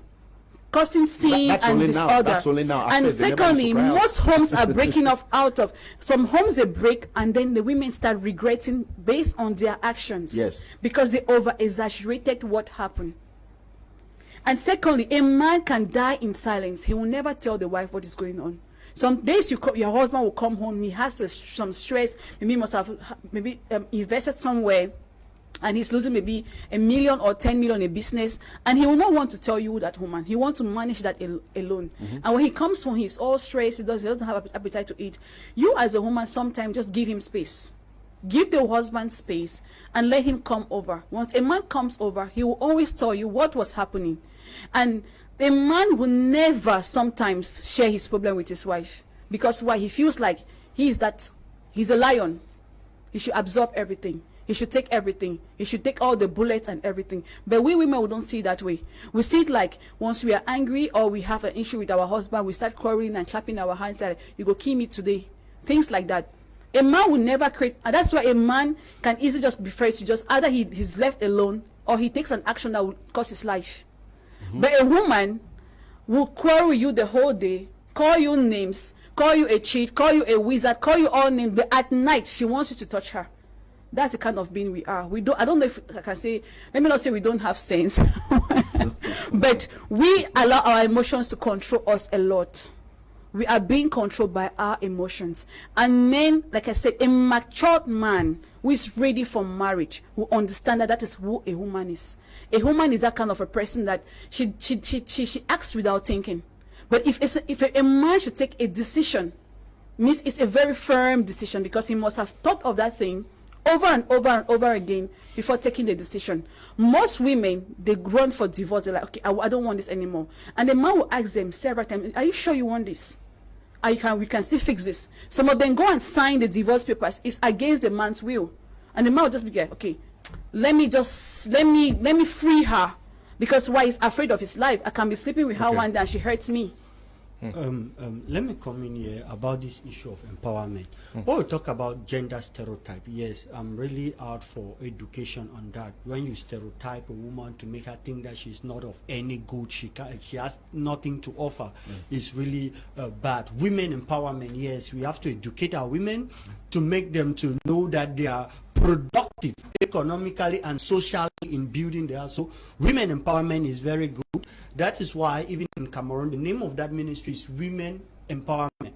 causing sin and disorder. That's only now. And secondly, most homes are breaking out of. Some homes they break, and then the women start regretting based on their actions. Yes. Because they over-exaggerated what happened. And secondly, a man can die in silence. He will never tell the wife what is going on. Some days your husband will come home, he has some stress, maybe must have invested somewhere, and he's losing maybe $1 million or 10 million in business, and he will not want to tell you that woman. He wants to manage that alone. And when he comes home, he's all stressed, he doesn't have appetite to eat. You as a woman sometimes just give him space. Give the husband space and let him come over. Once a man comes over, he will always tell you what was happening. And a man will never sometimes share his problem with his wife, because why? He feels like he's a lion. He should absorb everything. He should take everything. He should take all the bullets and everything. But we women, we don't see it that way. We see it like once we are angry or we have an issue with our husband, we start quarreling and clapping our hands like, you go kill me today. Things like that. A man will never create, and that's why a man can easily just be afraid to just either he's left alone or he takes an action that will cost his life. But a woman will quarrel you the whole day, call you names, call you a cheat, call you a wizard, call you all names, but at night she wants you to touch her. That's the kind of being we are. We don't. I don't know if I can say. Let me not say we don't have sense, but we allow our emotions to control us a lot. We are being controlled by our emotions. And men, like I said, a matured man who is ready for marriage will understand that that is who a woman is. A woman is that kind of a person that she acts without thinking. But if a man should take a decision, means it's a very firm decision, because he must have thought of that thing over and over and over again before taking the decision. Most women, they run for divorce. They're like, okay, I don't want this anymore. And the man will ask them several times, are you sure you want this? We can still fix this. Some of them go and sign the divorce papers. It's against the man's will. And the man will just be like, okay, let me free her. Because why? He's afraid of his life. I can be sleeping with her one day and she hurts me. Let me come in here about this issue of empowerment. When we talk about gender stereotype, yes, I'm really out for education on that. When you stereotype a woman to make her think that she's not of any good, she has nothing to offer, it's really bad. Women empowerment, yes, we have to educate our women to make them to know that they are productive economically and socially in building their. So women empowerment is very good. That is why even in Cameroon, the name of that ministry is Women Empowerment.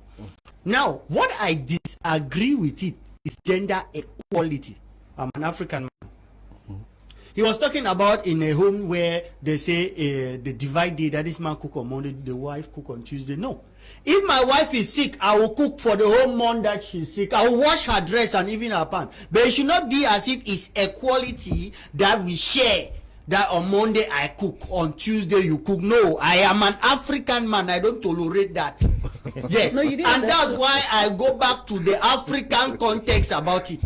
Now, what I disagree with it is gender equality. I'm an African man. He was talking about in a home where they say the divide day, that this man cook on Monday, the wife cook on Tuesday. No. If my wife is sick, I will cook for the whole month that she's sick. I will wash her dress and even her pants. But it should not be as if it's equality that we share. That on Monday I cook, on Tuesday you cook. No, I am an African man. I don't tolerate that. Yes, no, and that's why I go back to the African context about it.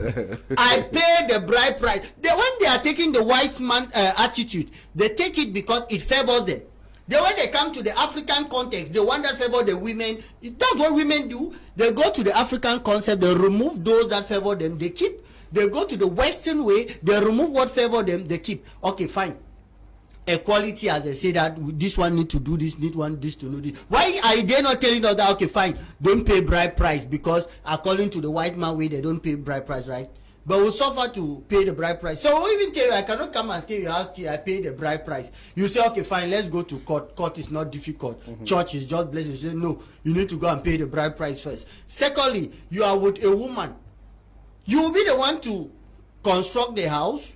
I pay the bride price. When they are taking the white man attitude, they take it because it favors them. Then when they come to the African context, the one that favor the women, that's what women do. They go to the African concept, they remove those that favor them, they keep. They go to the Western way, they remove what favor them, they keep. Okay, fine. Equality, as they say that this one need to do this, need one this to do this. Why are they not telling us that, okay, fine, don't pay bride price, because according to the white man way, they don't pay bride price, right? But we suffer to pay the bride price. So we even tell you, I cannot come and stay in your house till I pay the bride price. You say, okay, fine, let's go to court. Court is not difficult. Church is just blessed. You say, no, you need to go and pay the bride price first. Secondly, you are with a woman. You will be the one to construct the house,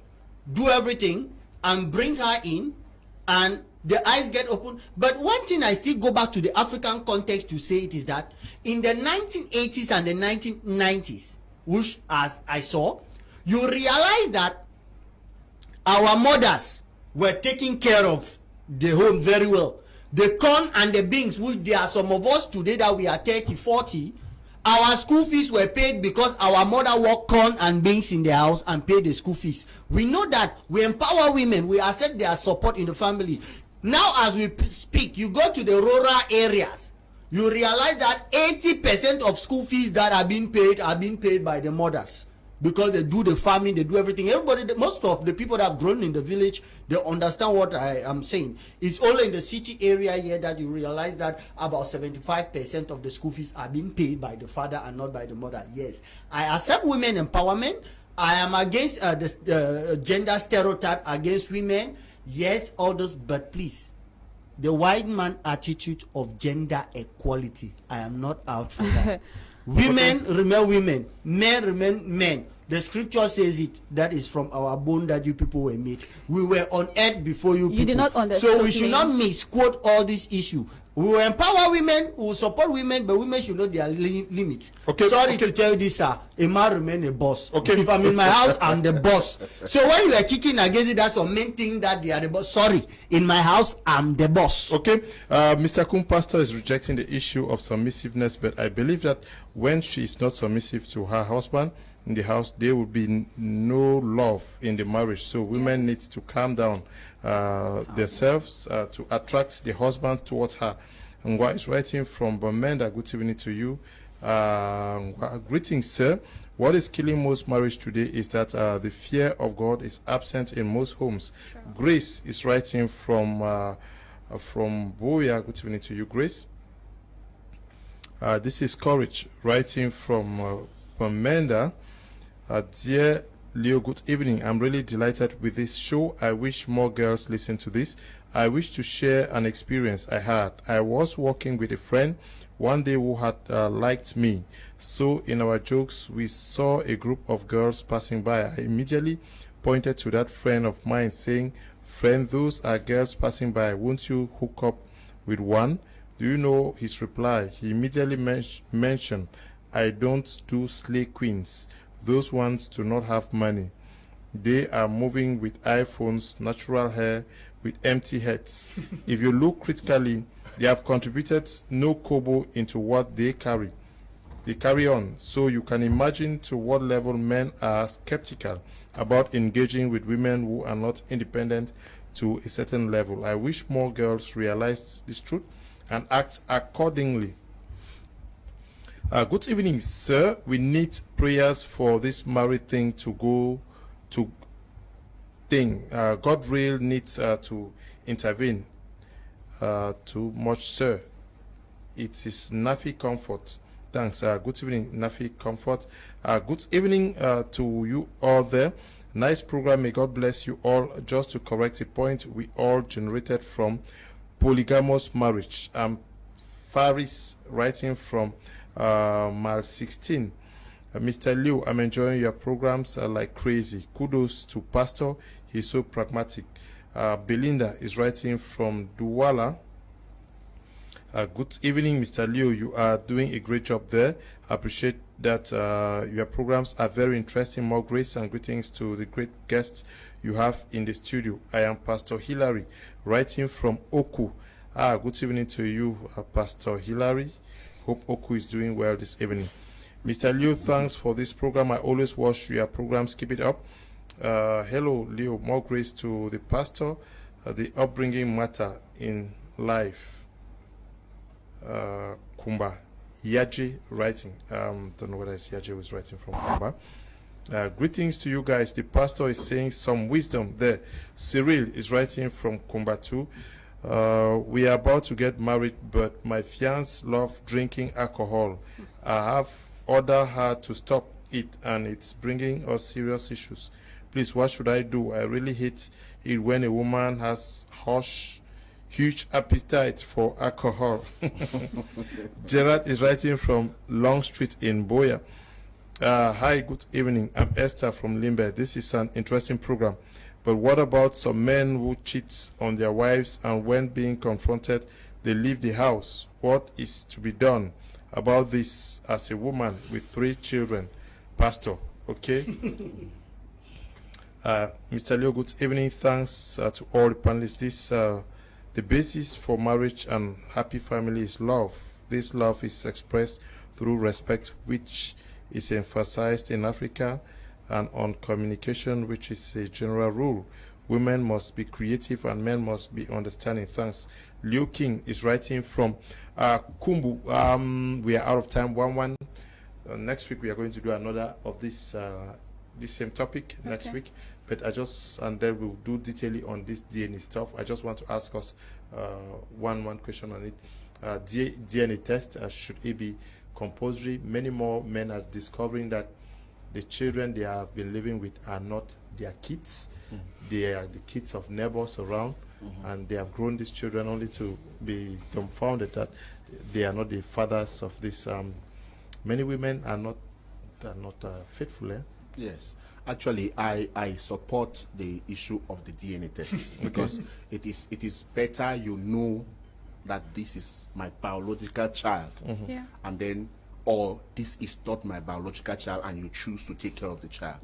do everything, and bring her in, and the eyes get open. But one thing I still go back to the African context to say it is that in the 1980s and the 1990s, which as I saw, you realize that our mothers were taking care of the home very well. The corn and the beans, which there are some of us today that we are 30, 40, our school fees were paid because our mother worked corn and beans in the house and paid the school fees. We know that. We empower women. We accept their support in the family. Now as we speak, you go to the rural areas, you realize that 80% of school fees that are being paid by the mothers. Because they do the farming, they do everything. Everybody, most of the people that have grown in the village, they understand what I am saying. It's only in the city area here that you realize that about 75% of the school fees are being paid by the father and not by the mother. Yes, I accept women empowerment. I am against the gender stereotype against women. Yes, all those, but please, the white man attitude of gender equality, I am not out for that. Women remain women, men remain men. The scripture says it. That is from our bone that you people were made. We were on earth before you people. You did not understand. So we should not misquote all this issue. We will empower women, we will support women, but women should know their limit. Okay. Sorry to tell you this, sir. A man remain a boss. Okay. If I'm in my house, I'm the boss. So when you are kicking against it, that's a main thing that they are the boss. Sorry. In my house, I'm the boss. Okay. Mr. Kum Pastor is rejecting the issue of submissiveness, but I believe that when she is not submissive to her husband in the house, there will be no love in the marriage. So women need to calm down themselves to attract the husbands towards her. And what is writing from Bamenda, good evening to you. Greetings, sir. What is killing most marriage today is that the fear of God is absent in most homes. Sure. Grace is writing from Boya. Good evening to you, Grace. This is Courage writing from Menda. Dear Leo, good evening. I'm really delighted with this show. I wish more girls listen to this. I wish to share an experience I had. I was walking with a friend one day who had liked me. So in our jokes, we saw a group of girls passing by. I immediately pointed to that friend of mine saying, "Friend, those are girls passing by. Won't you hook up with one?" Do you know his reply? He immediately mentioned, "I don't do slay queens. Those ones do not have money. They are moving with iPhones, natural hair, with empty heads. If you look critically, they have contributed no kobo into what they carry. They carry on. So you can imagine to what level men are skeptical about engaging with women who are not independent to a certain level. I wish more girls realized this truth and act accordingly." Good evening, sir. We need prayers for this married thing to go to thing. God really needs to intervene. Too much, sir. It is Nafi Comfort. Thanks. Good evening, Nafi Comfort. Good evening to you all there. Nice program. May God bless you all. Just to correct a point, we all generated from polygamous marriage. Faris writing from Mar 16. Mr. Liu, I'm enjoying your programs like crazy. Kudos to Pastor. He's so pragmatic. Belinda is writing from Douala. Good evening, Mr. Liu. You are doing a great job there. I appreciate that your programs are very interesting. More grace and greetings to the great guests you have in the studio. I am Pastor Hilary, writing from Oku. Good evening to you, Pastor Hilary. Hope Oku is doing well this evening. Mr. Liu, thanks for this program. I always watch your programs. Keep it up. Hello, Leo. More grace to the pastor. The upbringing matter in life. Kumba. Yaji writing. Don't know whether it's Yaji was writing from Kumba. Greetings to you guys. The pastor is saying some wisdom there. Cyril is writing from Kumba too. We are about to get married, but my fiancé loves drinking alcohol. I have ordered her to stop it, and it's bringing us serious issues. Please, what should I do? I really hate it when a woman has huge appetite for alcohol. Gerard is writing from Long Street in Boya. Hi, good evening. I'm Esther from Limbe. This is an interesting program. But what about some men who cheat on their wives and when being confronted, they leave the house? What is to be done about this as a woman with 3 children? Pastor, okay? Mr. Leo, good evening. Thanks to all the panelists. The basis for marriage and happy family is love. This love is expressed through respect, which is emphasized in Africa, and on communication, which is a general rule. Women must be creative and men must be understanding. Thanks. Liu King is writing from Kumbu. We are out of time. Next week we are going to do another of this same topic next week. But and then we'll do detailing on this DNA stuff. I just want to ask us one question on it. DNA test, should it be compulsory? Many more men are discovering that the children they have been living with are not their kids. They are the kids of neighbors around, and they have grown these children only to be dumbfounded that they are not the fathers of this. Many women are not faithful. Yes. Actually, I support the issue of the DNA test because it is better you know that this is my biological child, and then or this is not my biological child, and you choose to take care of the child,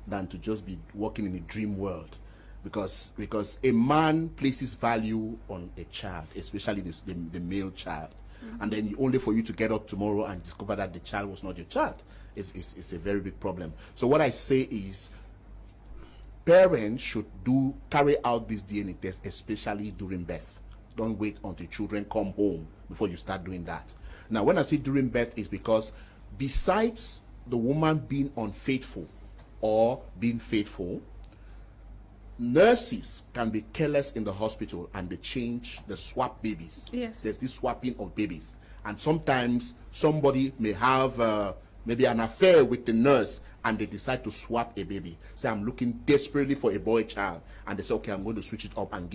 than to just be walking in a dream world, because a man places value on a child, especially the male child, and then only for you to get up tomorrow and discover that the child was not your child. It's a very big problem. So what I say is parents should carry out this DNA test, especially during birth. Don't wait until children come home before you start doing that. Now, when I say during birth, is because besides the woman being unfaithful or being faithful, nurses can be careless in the hospital and they swap babies. Yes. There's this swapping of babies. And sometimes somebody may have maybe an affair with the nurse, and they decide to swap a baby. Say, I'm looking desperately for a boy child, and they say, okay, I'm going to switch it up and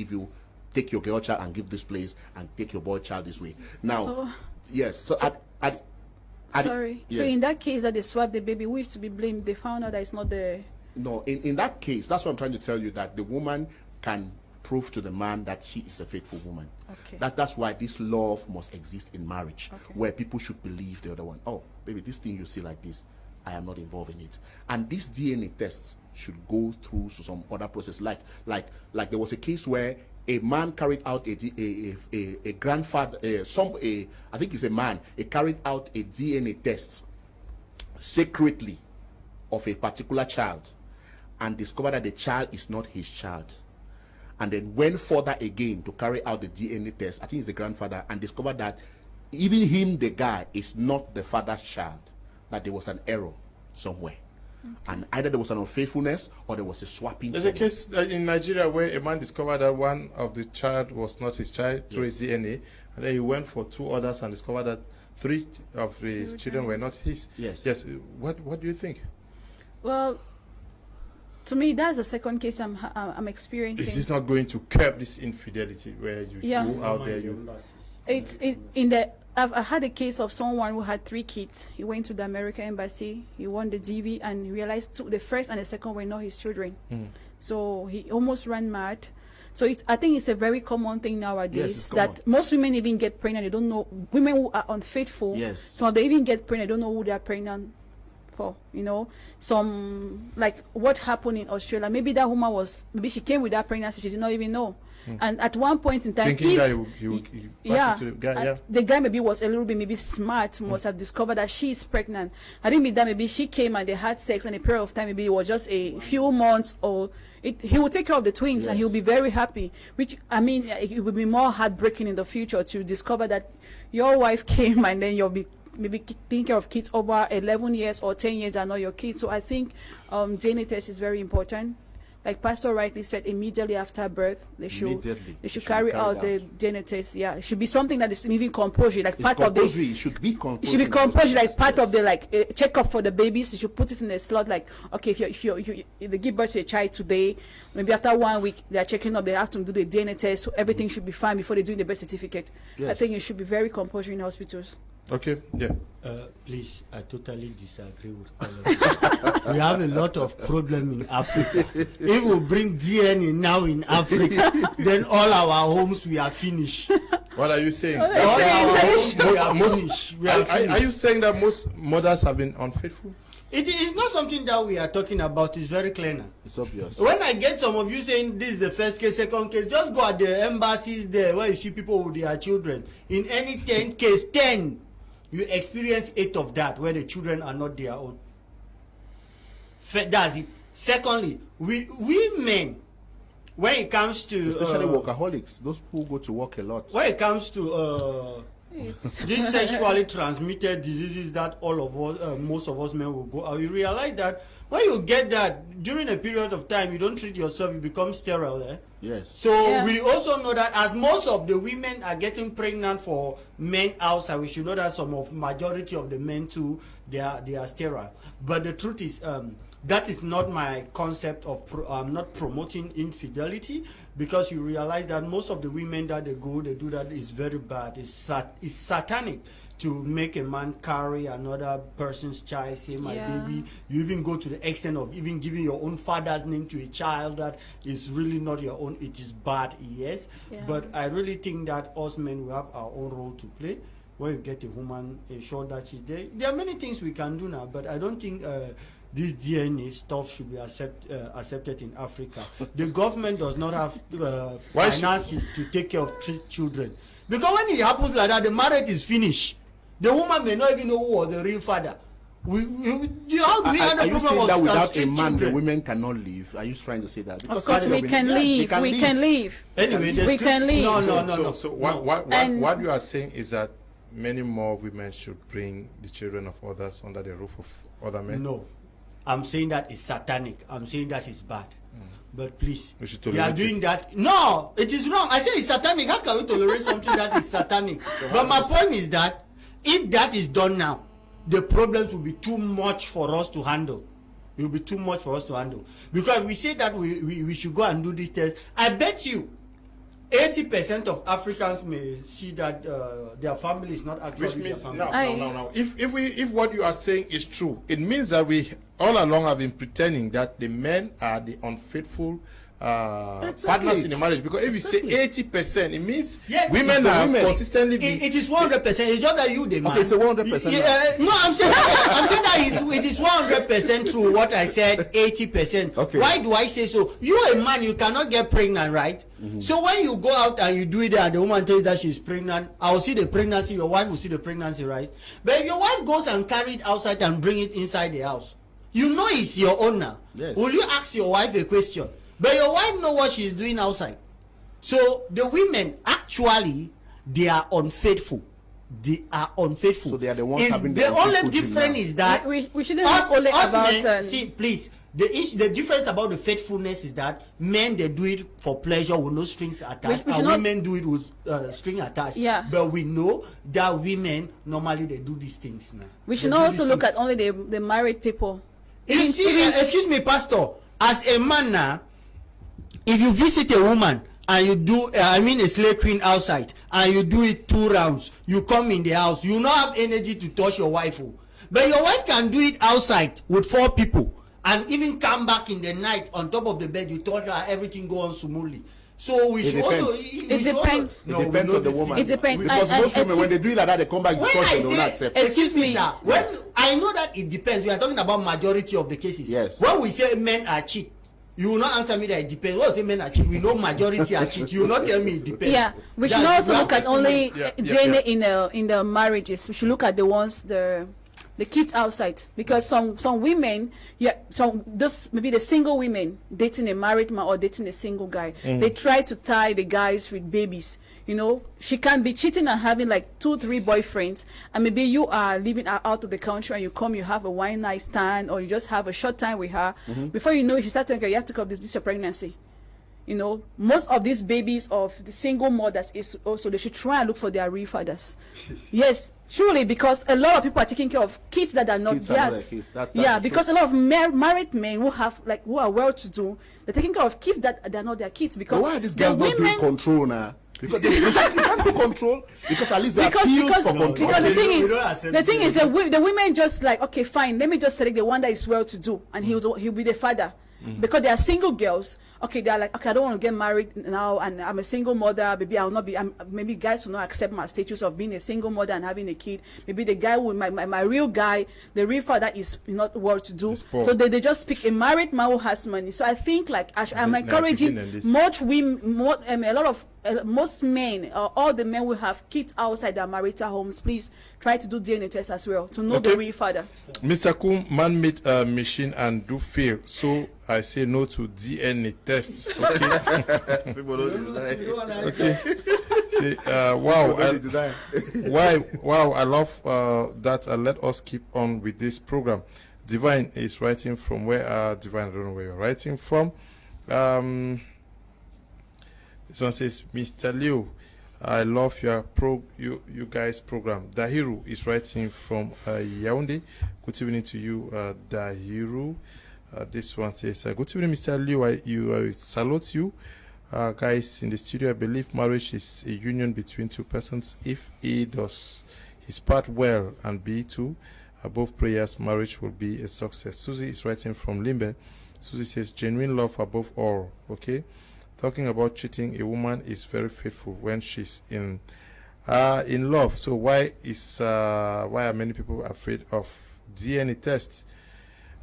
take your girl child and give this place, and take your boy child this way. Now, yes. So sorry. Yes. So in that case that they swap the baby, who is to be blamed? They found out that it's not the. No, in that case, that's what I'm trying to tell you, that the woman can prove to the man that she is a faithful woman. Okay. That's why this love must exist in marriage, Okay. where people should believe the other one. Oh, baby, this thing you see like this, I am not involved in it. And these DNA tests should go through some other process. Like there was a case where a man carried out a grandfather, I think it's a man, he carried out a DNA test secretly of a particular child, and discovered that the child is not his child. And then went further again to carry out the DNA test, I think it's the grandfather, and discovered that even him, the guy, is not the father's child, that there was an error somewhere. Okay. And either there was an unfaithfulness or there was a swapping. There's a case in Nigeria where a man discovered that one of the child was not his child through his DNA, and then he went for 2 others and discovered that 3 of the children were not his. Yes. Yes. What do you think? Well, to me, that's the second case I'm experiencing. Is this not going to curb this infidelity where you go out there? I've had a case of someone who had 3 kids. He went to the American embassy. He won the DV and realized the first and the second were not his children. So he almost ran mad. So I think it's a very common thing nowadays that most women even get pregnant. They don't know. Women who are unfaithful. Yes. So they even get pregnant. They don't know who they are pregnant for, some, like what happened in Australia. Maybe that woman maybe she came with that pregnancy, she did not even know. And at one point in time, thinking that the guy maybe was a little bit maybe smart, must have discovered that she is pregnant. I think with that maybe she came and they had sex, and a period of time maybe it was just a few months old. He will take care of the twins, and he'll be very happy. Which, I mean, it would be more heartbreaking in the future to discover that your wife came and then you'll be maybe taking care of kids over 11 years or 10 years are not your kids. So I think DNA test is very important. Like Pastor rightly said, immediately after birth, they should carry out the DNA test. Yeah, it should be something that is even compulsory, like part of the. It should be compulsory. It should be compulsory, like part of the checkup for the babies. You should put it in a slot. Like, okay, if they give birth to a child today, maybe after 1 week they are checking up. They have to do the DNA test. So everything should be fine before they do the birth certificate. Yes. I think it should be very compulsory in hospitals. Okay, yeah. Please, I totally disagree with all of you. We have a lot of problem in Africa. If we bring DNA now in Africa, then all our homes we are finished. What are you saying? All our homes we are finished. Are you saying that most mothers have been unfaithful? It is not something that we are talking about. It's very clear now. It's obvious. When I get some of you saying this is the first case, second case, just go at the embassies there where you see people with their children. In any 10 case, 10. You experience 8 of that where the children are not their own. That's it. Secondly, we men, when it comes to especially workaholics, those who go to work a lot. When it comes to these sexually transmitted diseases that all of us, most of us men will go out, you realize that when you get that during a period of time, you don't treat yourself, you become sterile. Yes. So we also know that as most of the women are getting pregnant for men outside, we should know that majority of the men too, they are sterile. But the truth is, that is not my concept of I'm not promoting infidelity, because you realize that most of the women that they do that is very bad. It's satanic to make a man carry another person's child, say my baby. You even go to the extent of even giving your own father's name to a child that is really not your own. It is bad, yes. But I really think that us men will have our own role to play. When you get a woman, sure that she's there. There are many things we can do now, but I don't think this DNA stuff should be accepted in Africa. The government does not have finances to take care of children. Because when it happens like that, the marriage is finished. The woman may not even know who was the real father. Are you saying that without a man, the women cannot leave? Are you trying to say that? Because of course, we can leave. We can leave. Anyway, we can leave. No. So what you are saying is that many more women should bring the children of others under the roof of other men? No. I'm saying that is satanic. I'm saying that is bad. But please, they are doing that. No, it is wrong. I say it's satanic. How can we tolerate something that is satanic? But my point is that if that is done now, the problems will be too much for us to handle. It will be too much for us to handle. Because we say that we should go and do this test. I bet you 80% of Africans may see that their family is not actually Which means their no. family. If what you are saying is true, it means that we all along have been pretending that the men are the unfaithful partners in the marriage. Because if you say 80%, it means women have consistently been. It is 100%. It's just that you, the man. Okay, it's a 100%. No, I'm saying that it is 100% true. What I said, 80%. Okay. Why do I say so? You a man, you cannot get pregnant, right? So when you go out and you do it, and the woman tells that she's pregnant, I will see the pregnancy. Your wife will see the pregnancy, right? But if your wife goes and carry it outside and bring it inside the house, you know it's your owner. Yes. Will you ask your wife a question? But your wife know what she's doing outside. So the women actually, they are unfaithful. They are unfaithful. So they are the ones having the only difference is that we shouldn't have only about men, see, please. The difference about the faithfulness is that men, they do it for pleasure with no strings attached, and women do it with string attached. Yeah. But we know that women normally they do these things now. We should not also look at only the married people. You see, excuse me, Pastor. As a man now, if you visit a woman and you do, a slave queen outside, and you do it 2 rounds, you come in the house, you not have energy to touch your wife. But your wife can do it outside with 4 people, and even come back in the night on top of the bed, you touch her, everything go on smoothly. So we should also. It depends. It depends on the woman. It depends. Because most women, when they do it like that, they come back to touch and they don't accept. Excuse me, sir. When I know that it depends, we are talking about majority of the cases. Yes. When we say men are cheat, you will not answer me that it depends. What say men are cheat? We know majority are cheat. You will not tell me it depends. Yeah, we should also look at only DNA in the marriages. We should look at the ones the kids outside, because some women, maybe the single women dating a married man or dating a single guy, they try to tie the guys with babies. She can be cheating and having like 2-3 boyfriends, and maybe you are living out of the country and you have a one night stand, or you just have a short time with her. Before you know it, she starts thinking, you have to cover this your pregnancy. Most of these babies of the single mothers is also, they should try and look for their real fathers. Yes, surely, because a lot of people are taking care of kids that are not theirs. Because a lot of married men who are well-to-do, they're taking care of kids that are not their kids. Because why are these guys not doing control now? Because they can't do control, because at least they appeal for control. Because the thing is the women just like, okay, fine, let me just select the one that is well-to-do, and he'll be the father. Because they are single girls. Okay, they are like, okay, I don't want to get married now, and I'm a single mother. Maybe I will not be. Maybe guys will not accept my status of being a single mother and having a kid. Maybe the guy with my real guy, the real father is not well to do. So they just pick a married man who has money. So I think I'm encouraging most men, all the men who have kids outside their marital homes, please try to do DNA tests as well to know the real father. Mr. Kum, man-made machine and do fail. So I say no to DNA tests. Okay. People don't do that. Okay. Wow. I love that. Let us keep on with this program. Divine is writing from where? Divine, I don't know where you're writing from. This one says, Mr. Leo, I love your you guys program. Dahiru is writing from Yaoundé. Good evening to you, Dahiru. This one says, good evening, Mr. Leo. I salute you. Guys in the studio, I believe marriage is a union between 2 persons. If A does his part well and B too, above prayers, marriage will be a success. Susie is writing from Limbe. Susie says, genuine love above all. Okay. Talking about cheating, a woman is very faithful when she's in love. So why are many people afraid of DNA tests?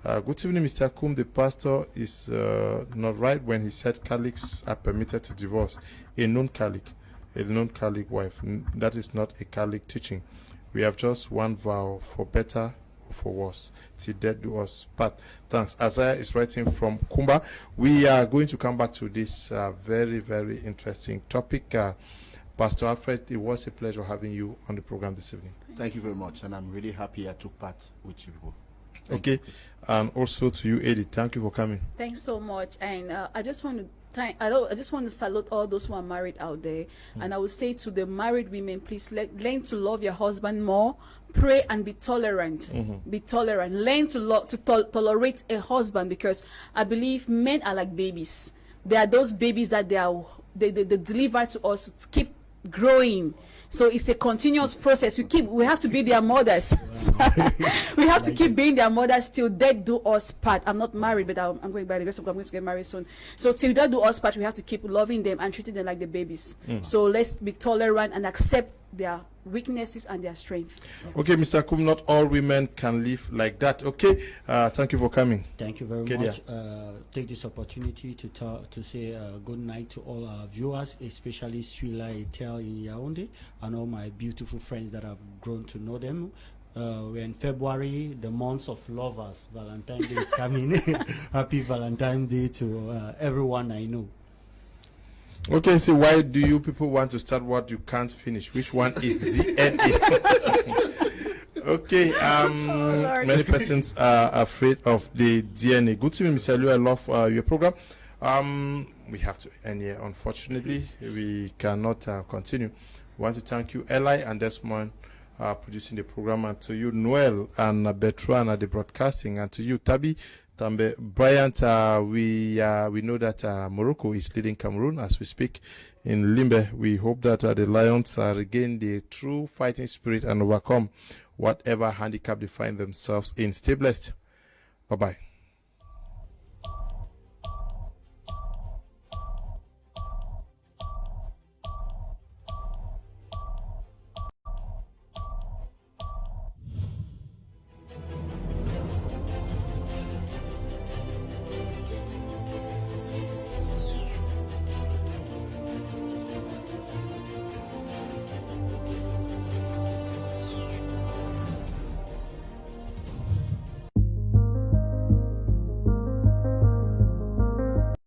Good evening, Mr. Kum. The pastor is not right when he said Catholics are permitted to divorce a non-Catholic wife. That is not a Catholic teaching. We have just one vow, for better or for worse, till death do us part. Thanks. Isaiah is writing from Kumba. We are going to come back to this very, very interesting topic. Pastor Alfred, it was a pleasure having you on the program this evening. Thank you very much, and I'm really happy I took part with you people. Okay, and also to you, Eddie. Thank you for coming. Thanks so much, and I just want to I just want to salute all those who are married out there, and I would say to the married women, please learn to love your husband more. Pray and be tolerant. Be tolerant. Learn to tolerate a husband, because I believe men are like babies. They are those babies that they deliver to us to keep growing. So it's a continuous process. We have to be their mothers. We have to keep being their mothers till death do us part. I'm not married, but I'm going by the grace of God, I'm going to get married soon. So till death do us part, we have to keep loving them and treating them like the babies. So let's be tolerant and accept their weaknesses and their strength. Okay, Mr. Kum, not all women can live like that. Okay, thank you for coming. Thank you very much. Take this opportunity to say good night to all our viewers, especially Suila Etel in Yaoundé and all my beautiful friends that I've grown to know them. We're in February, the month of lovers. Valentine's Day is coming. Happy Valentine's Day to everyone I know. Okay, so why do you people want to start what you can't finish? Which one is DNA? Okay, many persons are afraid of the DNA. Good evening, Mr. Liu. I love your program. We have to end here. Unfortunately, we cannot continue. We want to thank you, Eli and Desmond, producing the program, and to you, Noel and Bertrand at the broadcasting, and to you, Tabi, Tambe, Bryant. We know that Morocco is leading Cameroon as we speak in Limbe. We hope that the Lions regain the true fighting spirit and overcome whatever handicap they find themselves in. Stay blessed. Bye-bye.